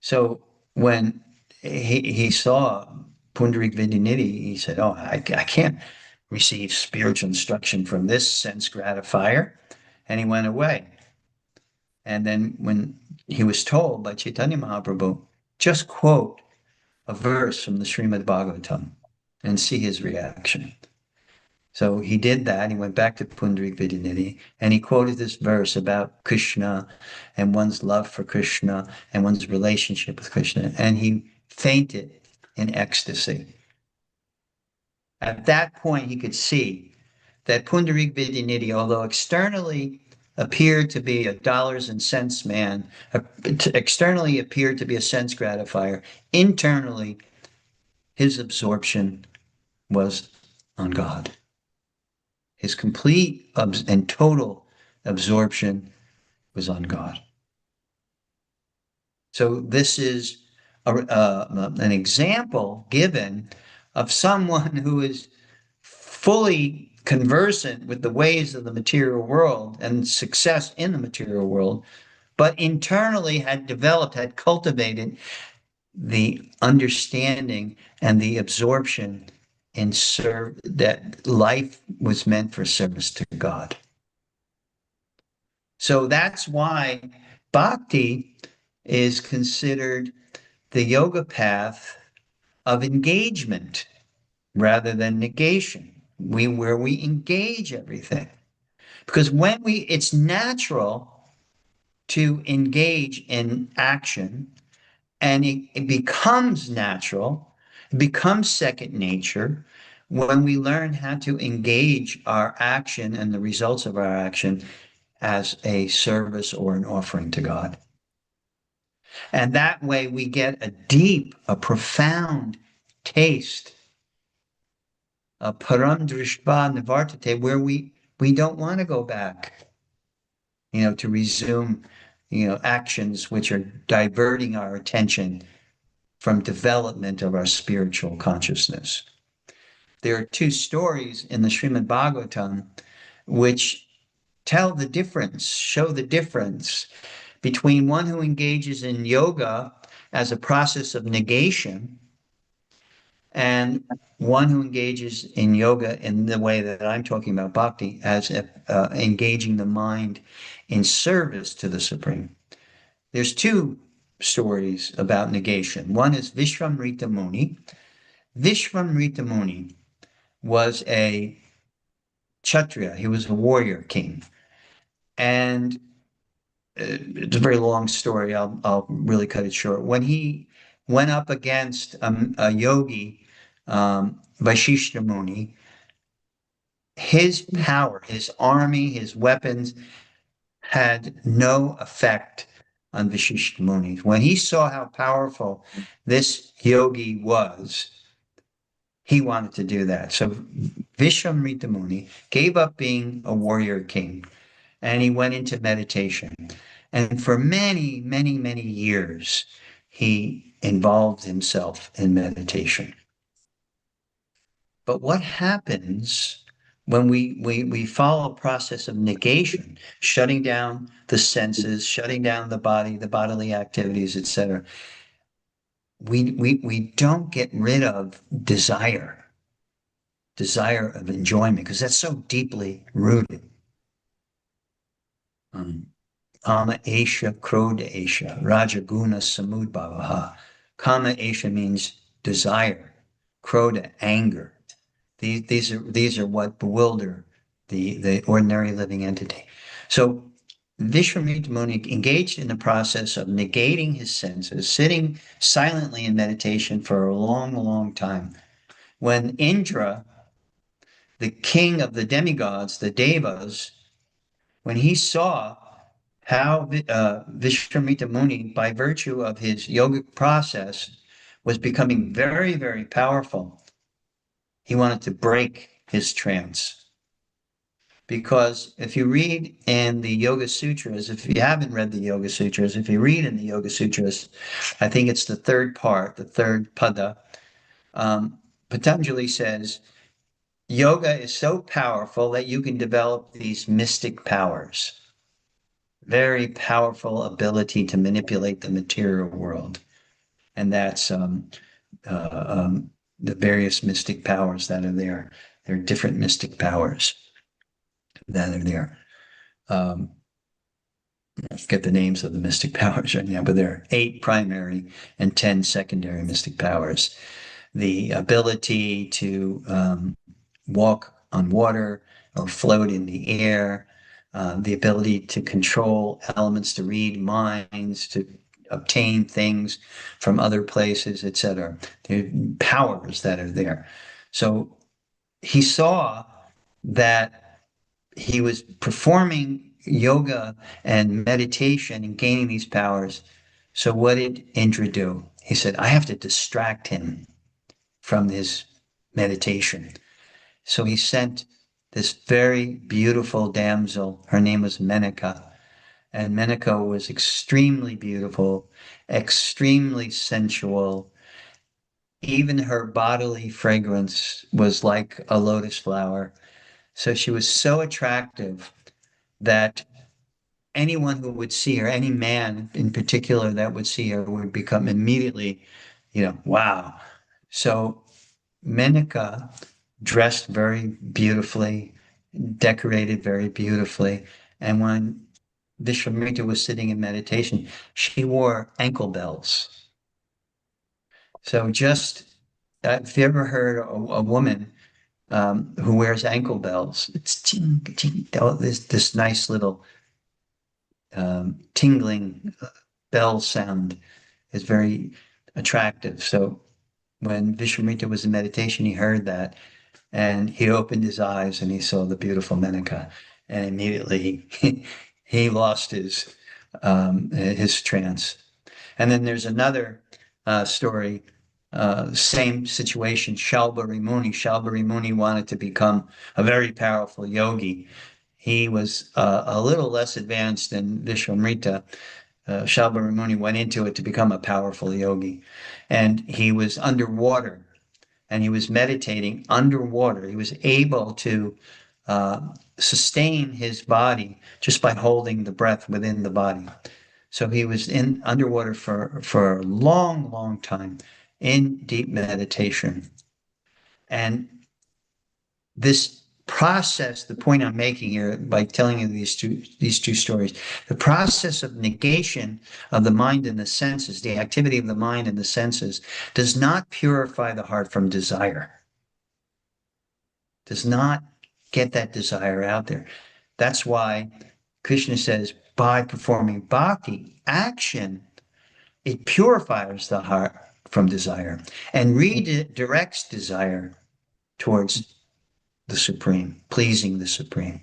So when he saw Pundarik Vidyanidhi, he said, "Oh, I can't receive spiritual instruction from this sense gratifier," and he went away. And then when he was told by Chaitanya Mahaprabhu, just quote a verse from the Srimad Bhagavatam and see his reaction. So he did that. He went back to Pundarik Vidyanidhi and he quoted this verse about Krishna and one's love for Krishna and one's relationship with Krishna. And he fainted in ecstasy. At that point, he could see that Pundarik Vidyanidhi, although externally appeared to be a dollars and cents man, externally appeared to be a sense gratifier, internally, his absorption was on God. His complete and total absorption was on God. So this is an example given of someone who is fully conversant with the ways of the material world and success in the material world, but internally had developed, had cultivated the understanding and the absorption in that life was meant for service to God. So that's why bhakti is considered the yoga path of engagement rather than negation. Where we engage everything. Because it's natural to engage in action, and it becomes natural, it becomes second nature when we learn how to engage our action and the results of our action as a service or an offering to God. And that way we get a profound taste, a param drishpa nivartate, where we don't want to go back, to resume, actions which are diverting our attention from development of our spiritual consciousness. There are two stories in the Srimad Bhagavatam which show the difference between one who engages in yoga as a process of negation and one who engages in yoga in the way that I'm talking about bhakti, as engaging the mind in service to the Supreme. There's two stories about negation. One is Vishvamrita Muni. Vishvamrita Muni was a Kshatriya, he was a warrior king. And it's a very long story. I'll really cut it short. When he went up against a yogi, Vashishta Muni, his power, his army, his weapons had no effect on Vashishta Muni. When he saw how powerful this yogi was, he wanted to do that. So Vishvamrita Muni gave up being a warrior king and he went into meditation. And for many, many, many years, he involved himself in meditation. But what happens when we follow a process of negation, shutting down the senses, shutting down the body, the bodily activities, etc.? We don't get rid of desire of enjoyment, because that's so deeply rooted. Um, Kama Esha, Krodha Esha, Rajaguna Samudbhavaha. Kama Esha means desire, Krodha, anger. These are what bewilder the ordinary living entity. So Vishwamitra Muni engaged in the process of negating his senses, sitting silently in meditation for a long, long time. When Indra, the king of the demigods, the Devas, when he saw how Vishwamitra Muni, by virtue of his yogic process, was becoming very, very powerful, he wanted to break his trance. Because if you read in the Yoga Sutras, if you haven't read the Yoga Sutras, if you read in the Yoga Sutras, I think it's the third part, the third pada, Patanjali says, yoga is so powerful that you can develop these mystic powers, very powerful ability to manipulate the material world. And that's the various mystic powers that are there. There are different mystic powers that are there. I forget the names of the mystic powers right now, but there are 8 primary and 10 secondary mystic powers. The ability to walk on water or float in the air, the ability to control elements, to read minds, to obtain things from other places, etc. There are powers that are there. So he saw that he was performing yoga and meditation and gaining these powers. So what did Indra do? He said, I have to distract him from his meditation. So he sent this very beautiful damsel. Her name was Menaka. And Menaka was extremely beautiful, extremely sensual. Even her bodily fragrance was like a lotus flower. So she was so attractive that anyone who would see her, any man in particular that would see her, would become immediately, wow. So Menaka dressed very beautifully, decorated very beautifully. And when Vishwamitra was sitting in meditation, she wore ankle bells. So just, if you ever heard a woman who wears ankle bells, it's ching, ching, this nice little tingling bell sound is very attractive. So when Vishwamitra was in meditation, he heard that and he opened his eyes and he saw the beautiful Menaka, and immediately he lost his trance. And then there's another story, same situation, Shalbari Muni. Shalbari Muni wanted to become a very powerful yogi. He was a little less advanced than Vishwamrita. Shalbari Muni went into it to become a powerful yogi. And he was underwater and he was meditating underwater. He was able to sustain his body just by holding the breath within the body. So he was in underwater for a long, long time in deep meditation. And this process, the point I'm making here by telling you these two stories, the process of negation of the mind and the senses, the activity of the mind and the senses, does not purify the heart from desire, does not get that desire out there. That's why Krishna says, by performing bhakti, action, it purifies the heart from desire and redirects desire towards the Supreme, pleasing the Supreme.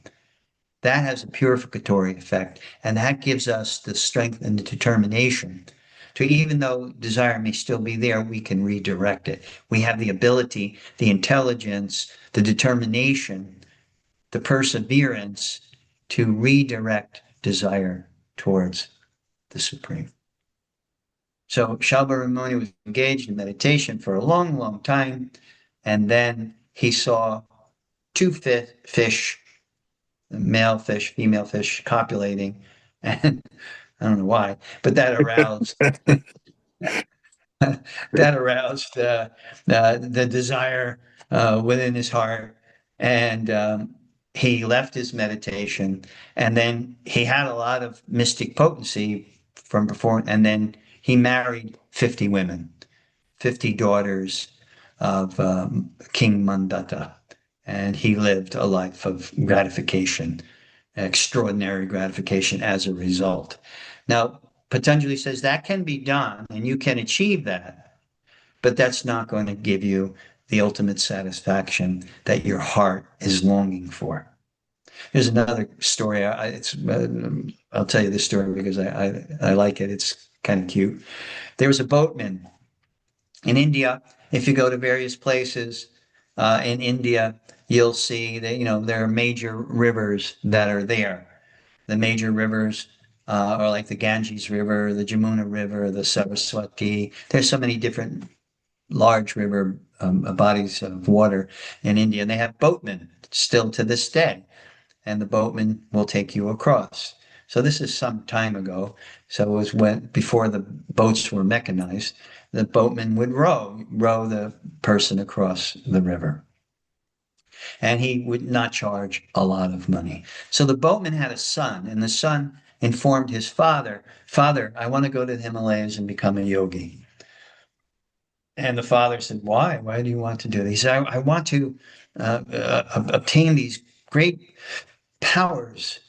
That has a purificatory effect, and that gives us the strength and the determination to, even though desire may still be there, we can redirect it. We have the ability, the intelligence, the determination, the perseverance to redirect desire towards the Supreme. So Shakyamuni was engaged in meditation for a long, long time, and then he saw two fish, male fish, female fish, copulating, and I don't know why, but that aroused that aroused the desire within his heart, and he left his meditation, and then he had a lot of mystic potency from before, and then he married 50 women, 50 daughters of King Mandata, and he lived a life of gratification, extraordinary gratification as a result. Now, Patanjali says that can be done and you can achieve that, but that's not going to give you the ultimate satisfaction that your heart is longing for. Here's another story. I'll tell you this story because I like it. It's kind of cute. There was a boatman in India. If you go to various places in India, you'll see that there are major rivers that are there. The major rivers are like the Ganges River, the Jamuna River, the Saraswati. There's so many different large river bodies of water in India, and they have boatmen still to this day, and the boatman will take you across. So this is some time ago. So it was when before the boats were mechanized, the boatman would row the person across the river. And he would not charge a lot of money. So the boatman had a son, and the son informed his father, Father, I want to go to the Himalayas and become a yogi. And the father said, Why? Why do you want to do this? He said, I want to obtain these great powers.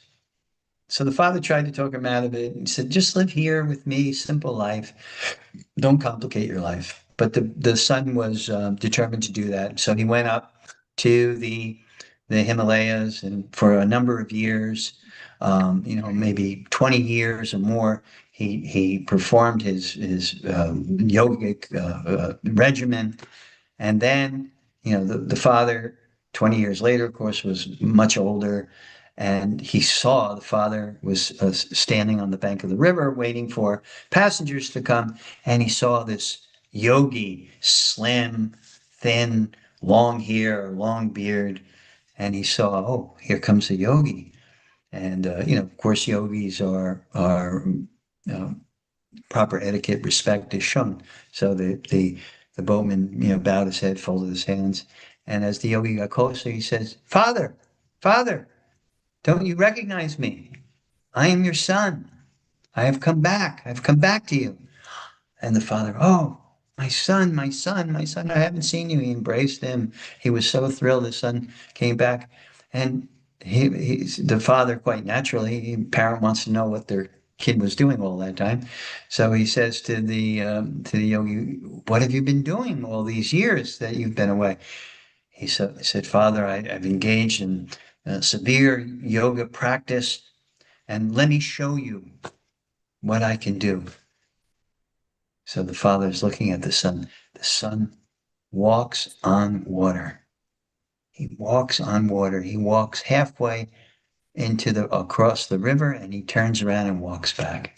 So the father tried to talk him out of it and said, Just live here with me, simple life. Don't complicate your life. But the son was determined to do that. So he went up to the Himalayas, and for a number of years, maybe 20 years or more, he performed his yogic regimen, and then the father, 20 years later, of course, was much older, and he saw the father was standing on the bank of the river waiting for passengers to come, and he saw this yogi, slim, thin, long hair, long beard, and he saw, oh, here comes a yogi. And of course, yogis are proper etiquette, respect is shown. So the boatman, bowed his head, folded his hands, and as the yogi got closer, he says, "Father, Father, don't you recognize me? I am your son. I have come back. I've come back to you." And the father, "Oh, my son, my son, my son, I haven't seen you." He embraced him. He was so thrilled his son came back. And the father, quite naturally, the parent wants to know what their kid was doing all that time. So he says to the yogi, "What have you been doing all these years that you've been away?" He said, "Father, I've engaged in severe yoga practice, and let me show you what I can do." So the father is looking at the son. The son walks on water. He walks on water. He walks halfway across the river, and he turns around and walks back.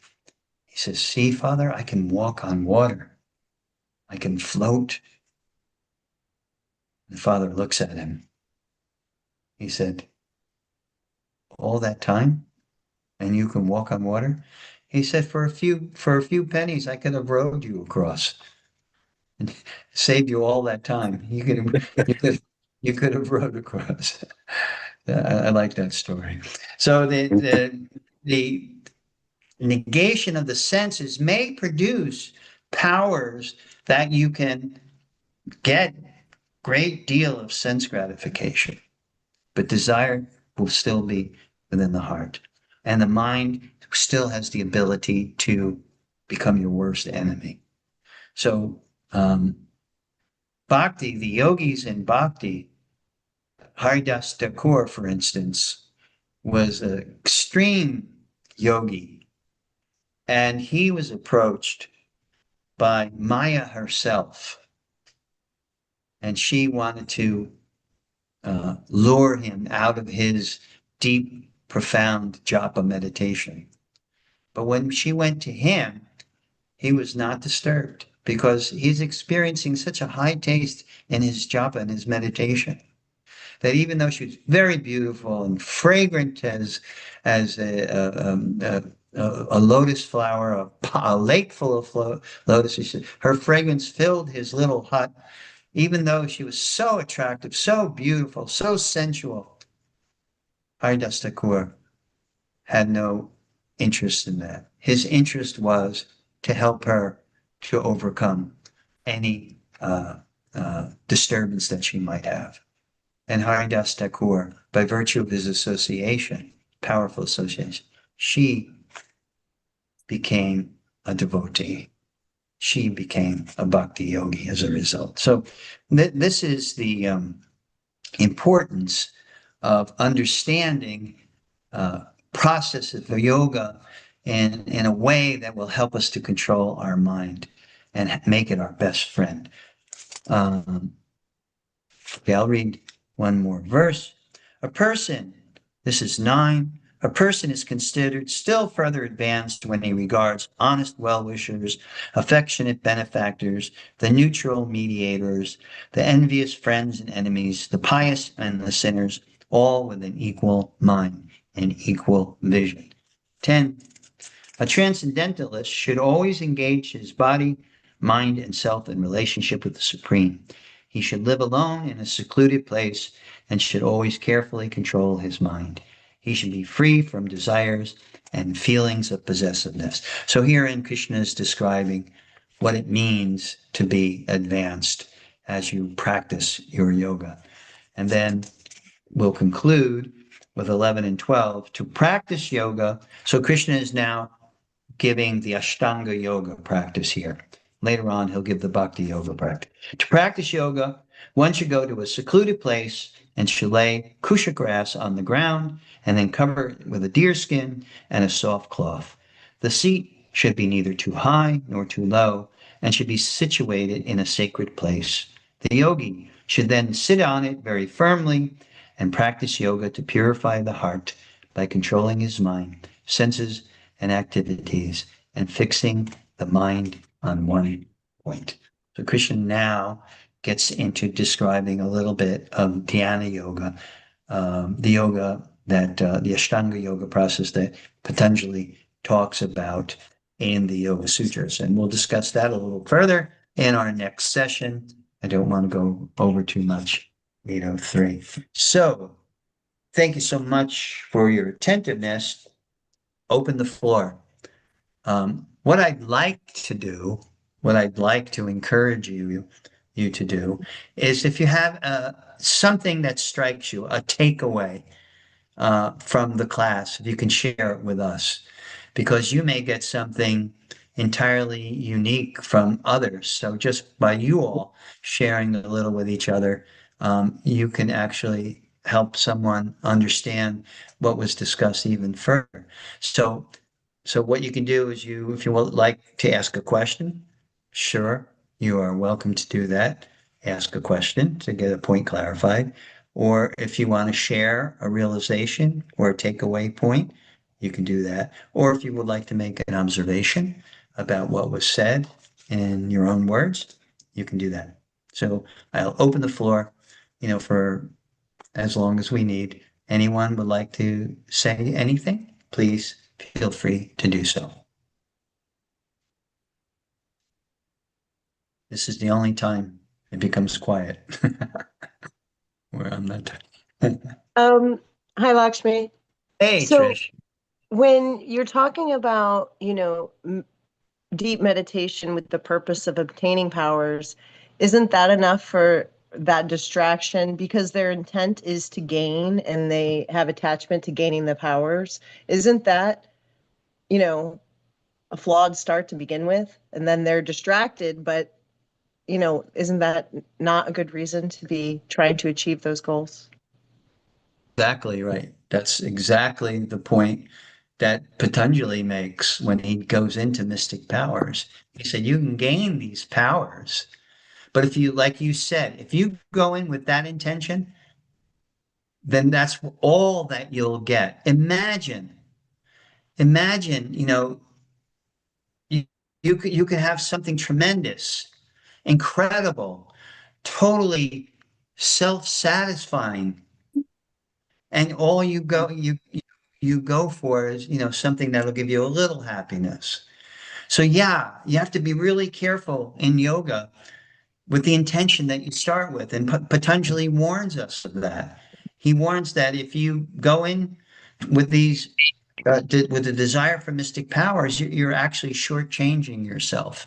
He says, "See, Father, I can walk on water. I can float." The father looks at him. He said, "All that time, and you can walk on water?" He said, For a few pennies, I could have rowed you across." and saved you all that time. You could, you could have rode across. I like that story. So the negation of the senses may produce powers that you can get great deal of sense gratification, but desire will still be within the heart. And the mind still has the ability to become your worst enemy. So, bhakti, the yogis in bhakti, Haridas Thakur, for instance, was an extreme yogi, and he was approached by Maya herself, and she wanted to lure him out of his deep, profound japa meditation. But when she went to him, he was not disturbed because he's experiencing such a high taste in his japa and his meditation that even though she was very beautiful and fragrant as a lotus flower, a lake full of lotuses, her fragrance filled his little hut. Even though she was so attractive, so beautiful, so sensual, Haridas Thakur had no interest in that. His interest was to help her to overcome any disturbance that she might have. And Haridas Thakur, by virtue of his association, powerful association, she became a devotee. She became a bhakti yogi as a result. So this is the importance of understanding processes of yoga in a way that will help us to control our mind and make it our best friend. Okay, I'll read one more verse. A person, this is 9, a person is considered still further advanced when he regards honest well-wishers, affectionate benefactors, the neutral mediators, the envious friends and enemies, the pious and the sinners, all with an equal mind and equal vision. 10. A transcendentalist should always engage his body, mind, and self in relationship with the Supreme. He should live alone in a secluded place and should always carefully control his mind. He should be free from desires and feelings of possessiveness. So herein Krishna is describing what it means to be advanced as you practice your yoga. And then we'll conclude with 11 and 12 to practice yoga. So Krishna is now giving the Ashtanga yoga practice here. Later on, he'll give the Bhakti yoga practice. To practice yoga, one should go to a secluded place and should lay kusha grass on the ground and then cover it with a deer skin and a soft cloth. The seat should be neither too high nor too low and should be situated in a sacred place. The yogi should then sit on it very firmly and practice yoga to purify the heart by controlling his mind, senses, and activities and fixing the mind on one point. So Krishna now gets into describing a little bit of dhyana yoga, the yoga that the Ashtanga yoga process that Patanjali talks about in the Yoga Sutras. And we'll discuss that a little further in our next session. I don't want to go over too much, 803. So thank you so much for your attentiveness. Open the floor. What I'd like to do, what I'd like to encourage you to do, is if you have something that strikes you, a takeaway from the class, if you can share it with us, because you may get something entirely unique from others. So just by you all sharing a little with each other, you can actually help someone understand what was discussed even further. So what you can do is if you would like to ask a question, sure, you are welcome to do that. Ask a question to get a point clarified. Or if you want to share a realization or a takeaway point, you can do that. Or if you would like to make an observation about what was said in your own words, you can do that. So I'll open the floor, for as long as we need. Anyone would like to say anything? Please feel free to do so. This is the only time it becomes quiet where I'm not. Um, Hi, Lakshmi. Hey, So Trish. when you're talking about, deep meditation with the purpose of obtaining powers, isn't that enough for that distraction? Because their intent is to gain and they have attachment to gaining the powers. Isn't that, you know, a flawed start to begin with? And then they're distracted, but, isn't that not a good reason to be trying to achieve those goals? Exactly right. That's exactly the point that Patanjali makes when he goes into mystic powers. He said, you can gain these powers, but if you, like you said, if you go in with that intention, then that's all that you'll get. Imagine, you, you could have something tremendous, incredible, totally self-satisfying, and all you go for is, something that'll give you a little happiness. So yeah, you have to be really careful in yoga with the intention that you start with. And Patanjali warns us of that. He warns that if you go in with these with a desire for mystic powers, you're actually shortchanging yourself.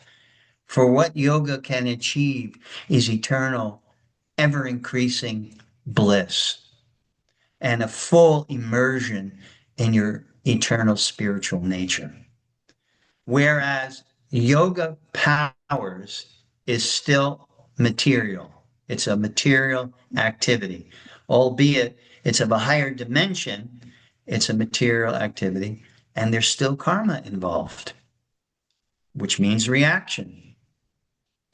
For what yoga can achieve is eternal, ever increasing bliss and a full immersion in your eternal spiritual nature. Whereas yoga powers is still material. It's a material activity, albeit it's of a higher dimension. It's a material activity, and there's still karma involved, which means reaction.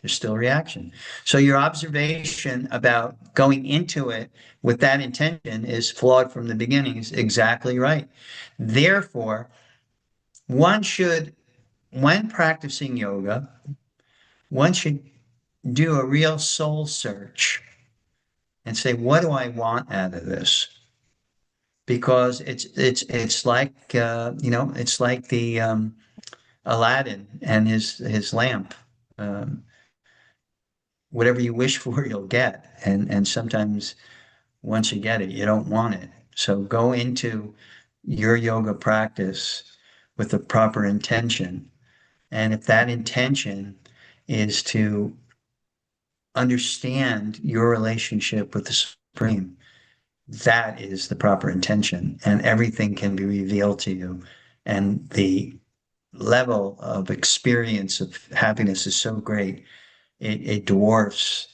There's still reaction. So your observation about going into it with that intention is flawed from the beginning, is exactly right. Therefore, one should, when practicing yoga, one should do a real soul search and say, what do I want out of this? Because it's like it's like the Aladdin and his lamp. Um, whatever you wish for, you'll get, and sometimes once you get it, you don't want it. So go into your yoga practice with the proper intention, and if that intention is to understand your relationship with the Supreme, that is the proper intention, and everything can be revealed to you. And the level of experience of happiness is so great, it dwarfs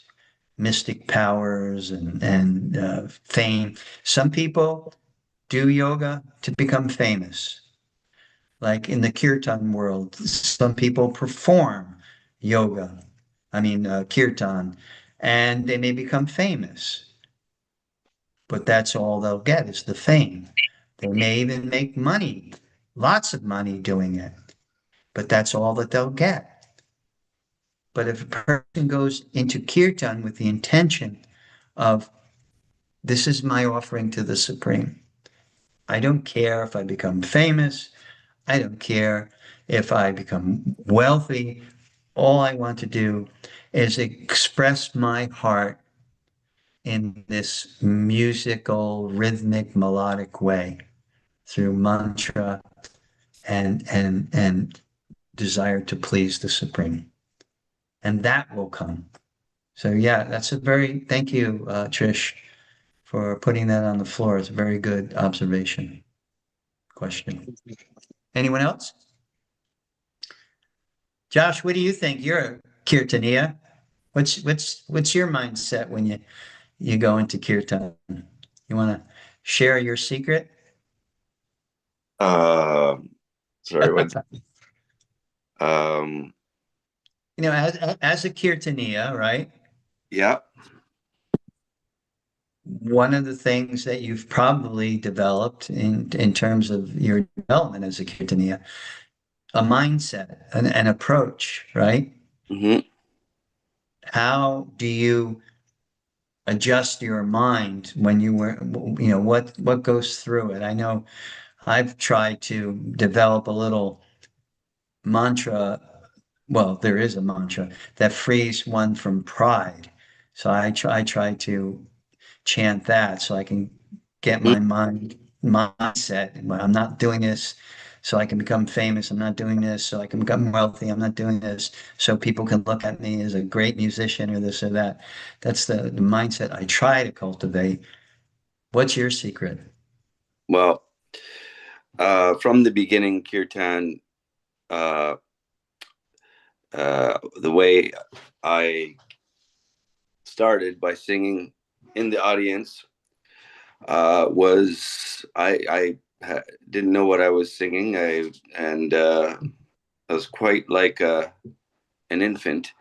mystic powers and fame. Some people do yoga to become famous. Like in the kirtan world, some people perform yoga, kirtan, and they may become famous, but that's all they'll get is the fame. They may even make money, lots of money doing it, but that's all that they'll get. But if a person goes into kirtan with the intention of, this is my offering to the Supreme. I don't care if I become famous. I don't care if I become wealthy. All I want to do is express my heart in this musical, rhythmic, melodic way through mantra and desire to please the Supreme. And that will come. So yeah, that's a very, thank you, Trish, for putting that on the floor. It's a very good observation question. Anyone else? Josh, what do you think? You're a Kirtaniya. What's your mindset when you go into kirtan? You want to share your secret? Um, Sorry, what? You Um, know, as a Kirtaniya, right? yeah. One of the things that you've probably developed in terms of your development as a Kirtaniya, a mindset, an approach, right? Hmm. How do you adjust your mind when what goes through it? I know I've tried to develop a little mantra well, there is a mantra that frees one from pride. So I try to chant that so I can get my mindset. Well, I'm not doing this so I can become famous. I'm not doing this so I can become wealthy. I'm not doing this so people can look at me as a great musician or this or that. That's the mindset I try to cultivate. What's your secret? Well, from the beginning, kirtan, uh, the way I started by singing in the audience was didn't know what I was singing. I was quite like an infant,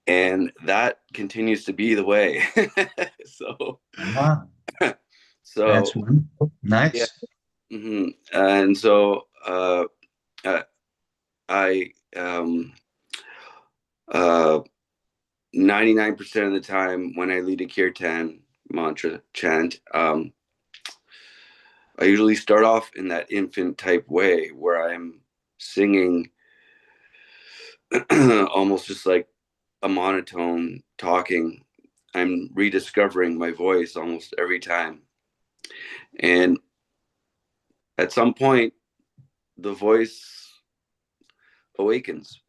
and that continues to be the way. so, Ah, so that's wonderful. yeah, Nice. and so uh, I 99% of the time when I lead a kirtan mantra chant, I usually start off in that infant type way where I'm singing almost just like a monotone talking. I'm rediscovering my voice almost every time. And at some point, the voice awakens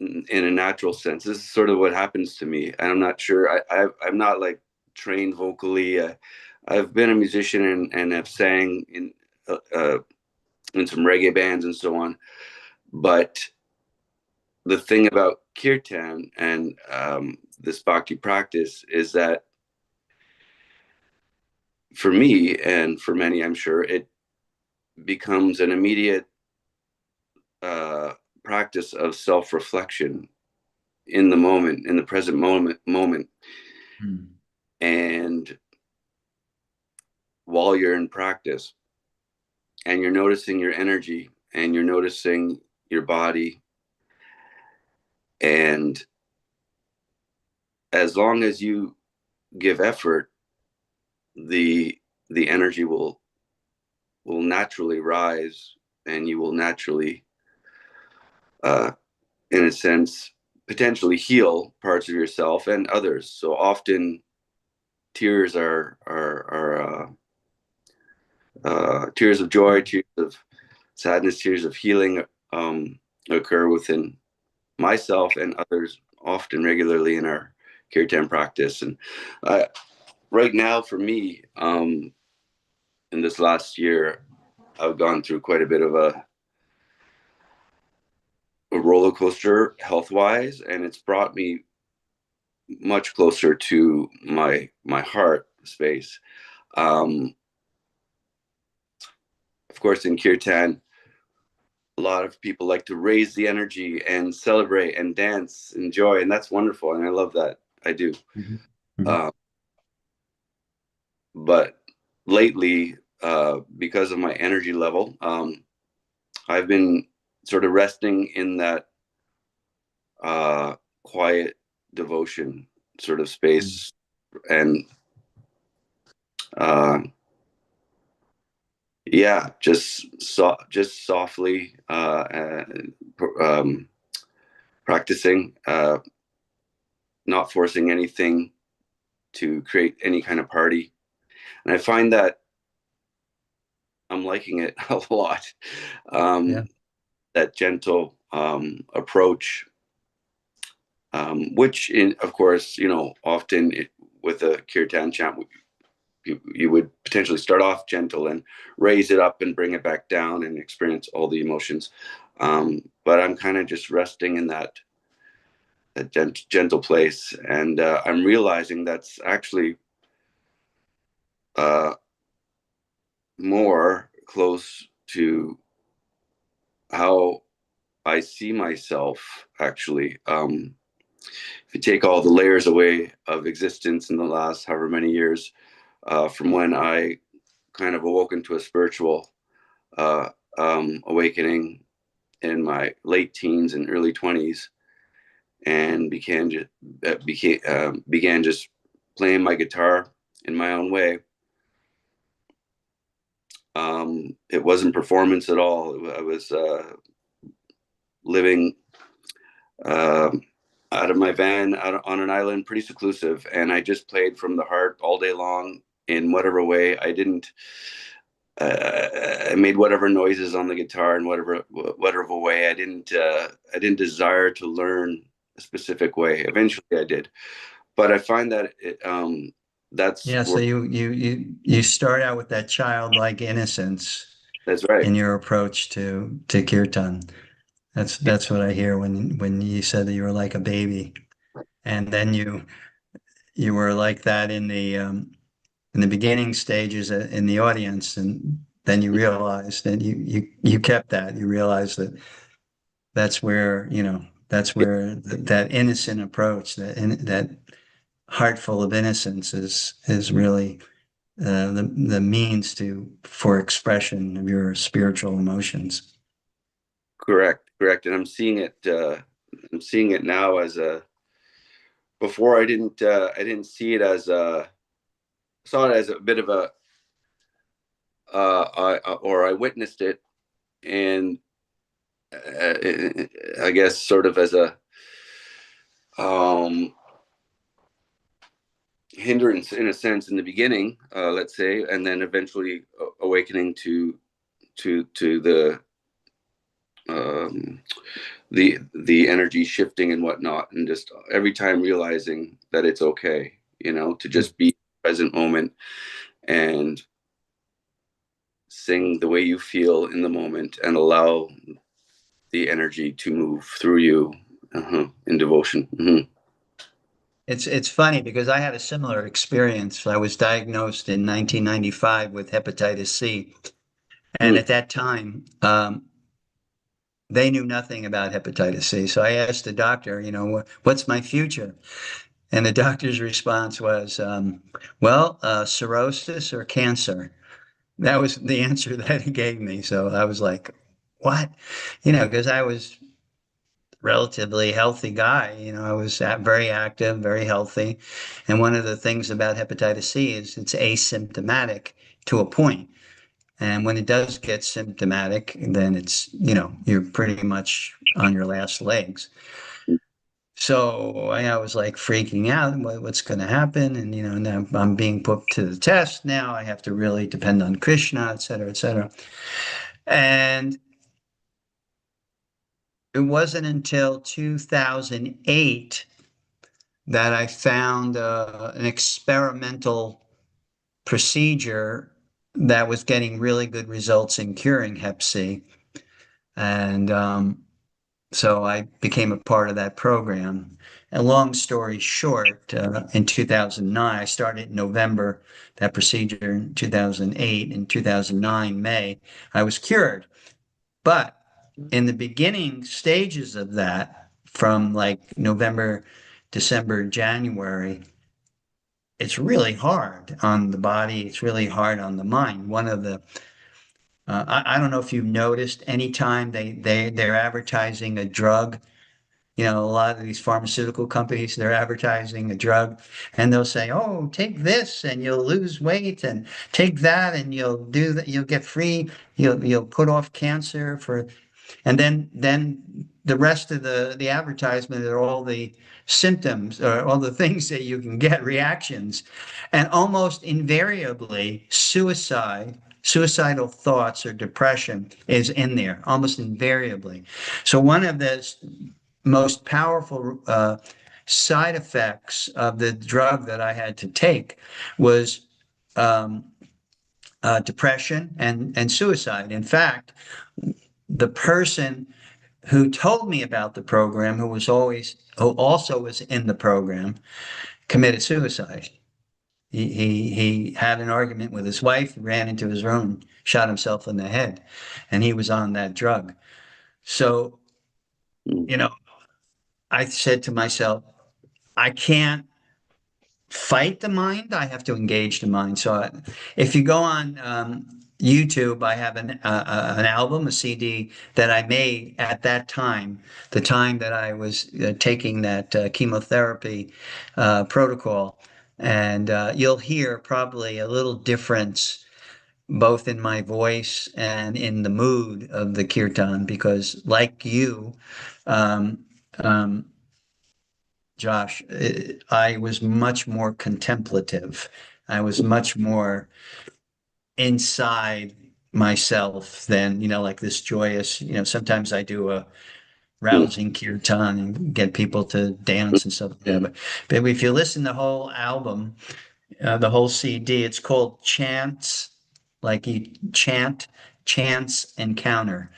in a natural sense. This is sort of what happens to me. And I'm not sure, I'm not like trained vocally. I've been a musician and have sang in some reggae bands and so on. But the thing about kirtan and this bhakti practice is that for me and for many, I'm sure, it becomes an immediate practice of self-reflection in the moment, in the present moment. Hmm. And while you're in practice and you're noticing your energy and you're noticing your body, and as long as you give effort, the the energy will naturally rise, and you will naturally in a sense potentially heal parts of yourself and others. So often tears are tears of joy, tears of sadness, tears of healing occur within myself and others, often regularly in our kirtan practice. And right now for me, in this last year, I've gone through quite a bit of a roller coaster health wise, and it's brought me much closer to my heart space. Um, of course, in kirtan, a lot of people like to raise the energy and celebrate and dance, enjoy, and that's wonderful, and I love that. I do. Mhm. Mhm. Uh, but lately, because of my energy level, I've been sort of resting in that quiet devotion sort of space, and uh, yeah, just softly um, practicing, not forcing anything to create any kind of party. And I find that I'm liking it a lot. Yeah. That gentle approach, which, of course, often with a kirtan chant, you would potentially start off gentle and raise it up and bring it back down and experience all the emotions. But I'm kind of just resting in that gentle place, and I'm realizing that's actually uh, more close to how I see myself, actually. If you take all the layers away of existence in the last however many years, from when I kind of awoken to a spiritual uh, awakening in my late teens and early 20s, and began just playing my guitar in my own way. It wasn't performance at all. I was living um, out of my van, on an island, pretty seclusive, and I just played from the heart all day long in whatever way. I didn't. I made whatever noises on the guitar in whatever way. I didn't desire to learn a specific way. Eventually, I did, but I find that that's Yeah, so you start out with that childlike innocence that's right. in your approach to kirtan. That's what I hear when you said that you were like a baby, and then you were like that in the beginning stages in the audience, and then you realized that you kept that. You realized that that's where that's where that innocent approach, that heart full of innocence is really the means for expression of your spiritual emotions. Correct, and I'm seeing it. I'm seeing it now as a. Before I didn't. I didn't see it as a. Saw it as a bit of a. Or I witnessed it, and I guess sort of as a hindrance in a sense in the beginning, let's say, and then eventually awakening to um, the energy shifting and whatnot, and just every time realizing that it's okay, to just be present moment and sing the way you feel in the moment and allow the energy to move through you in devotion. It's funny because I had a similar experience. I was diagnosed in 1995 with hepatitis C, and at that time, they knew nothing about hepatitis C. So I asked the doctor, what's my future? And the doctor's response was, cirrhosis or cancer. That was the answer that he gave me. So I was like, what? Because I was relatively healthy guy. I was very active, very healthy. And one of the things about hepatitis C is it's asymptomatic to a point. And when it does get symptomatic, then you're pretty much on your last legs. So I was like freaking out. What's going to happen? And, now I'm being put to the test. Now I have to really depend on Krishna, et cetera, et cetera. And it wasn't until 2008 that I found an experimental procedure that was getting really good results in curing Hep C. And so I became a part of that program. And long story short, in 2009, I started in November, that procedure in 2008. In 2009, May, I was cured. But in the beginning stages of that, from like November, December, January, it's really hard on the body. It's really hard on the mind. One of the I don't know if you've noticed anytime they're advertising a drug, a lot of these pharmaceutical companies, they're advertising a drug and they'll say, oh, take this and you'll lose weight, and take that and you'll do that. You'll get free. You'll put off cancer and then the rest of the advertisement are all the symptoms or all the things that you can get, reactions, and almost invariably suicidal thoughts or depression is in there, almost invariably. So one of the most powerful side effects of the drug that I had to take was um, depression and suicide. In fact, the person who told me about the program, who also was in the program, committed suicide. He had an argument with his wife, ran into his room, shot himself in the head, and he was on that drug. So, I said to myself, I can't fight the mind. I have to engage the mind. So if you go on YouTube, I have an album, a CD that I made at that time, the time that I was taking that chemotherapy protocol. And you'll hear probably a little difference both in my voice and in the mood of the kirtan, because like you, um, Josh, I was much more contemplative. I was much more inside myself than, like this joyous, sometimes I do a rousing kirtan and get people to dance and stuff like that. But if you listen to the whole album, the whole CD, it's called Chants, like you chant, Chants Encounter.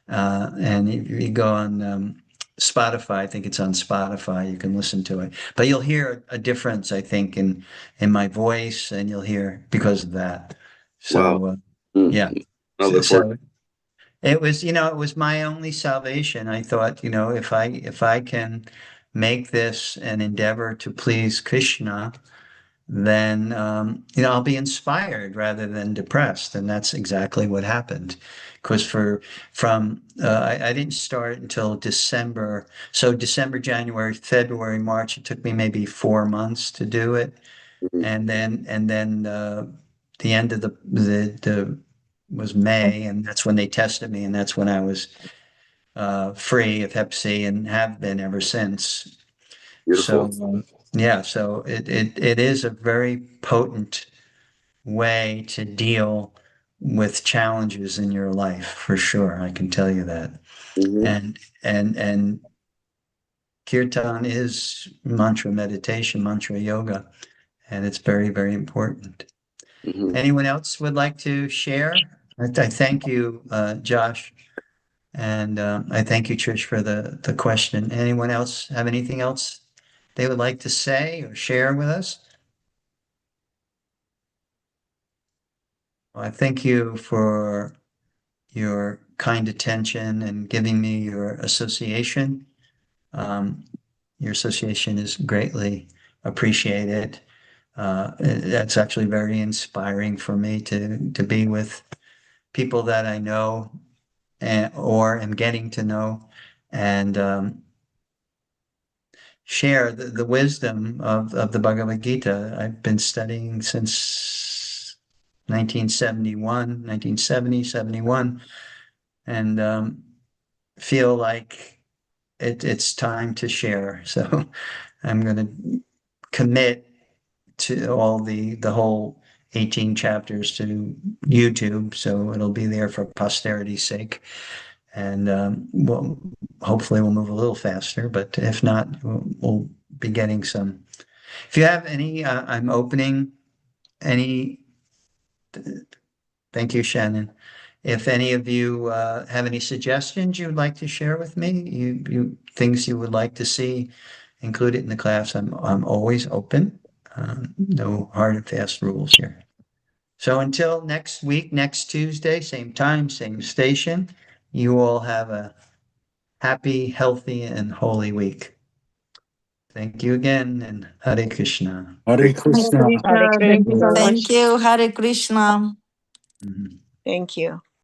And if you go on Spotify, I think it's on Spotify, you can listen to it. But you'll hear a difference, I think, in my voice, and you'll hear because of that. So, Wow. yeah. I look forward. It was, it was my only salvation. I thought, if I can make this an endeavor to please Krishna, then I'll be inspired rather than depressed, and that's exactly what happened. Because I didn't start until December, so December, January, February, March. It took me maybe 4 months to do it, Mhm. and then the end of the was May, and that's when they tested me, and that's when I was free of Hep C and have been ever since. Beautiful. So yeah, so it is a very potent way to deal with challenges in your life for sure. I can tell you that. Mhm. And kirtan is mantra meditation, mantra yoga, and it's very, very important. Mhm. Anyone else would like to share? I thank you, Josh, and I thank you, Trish, for the question. Anyone else have anything else they would like to say or share with us? Well, I thank you for your kind attention and giving me your association. Um, your association is greatly appreciated. That's actually very inspiring for me to be with people that I know or am getting to know, and share the wisdom of the Bhagavad Gita. I've been studying since 1971, 1970, 71, and feel like it's time to share. So I'm going to commit to all the whole 18 chapters to YouTube, so it'll be there for posterity's sake. And hopefully we'll move a little faster, but if not, we'll be getting some. If you have any, I'm opening any. Thank you, Shannon. If any of you have any suggestions you'd like to share with me, you things you would like to see included in the class, I'm always open. No hard and fast rules here. So until next week, next Tuesday, same time, same station, you all have a happy, healthy, and holy week. Thank you again, and Hare Krishna. Hare Hare Krishna. Krishna. Thank you so much. Thank you. Hare Krishna. Mhm. Thank you.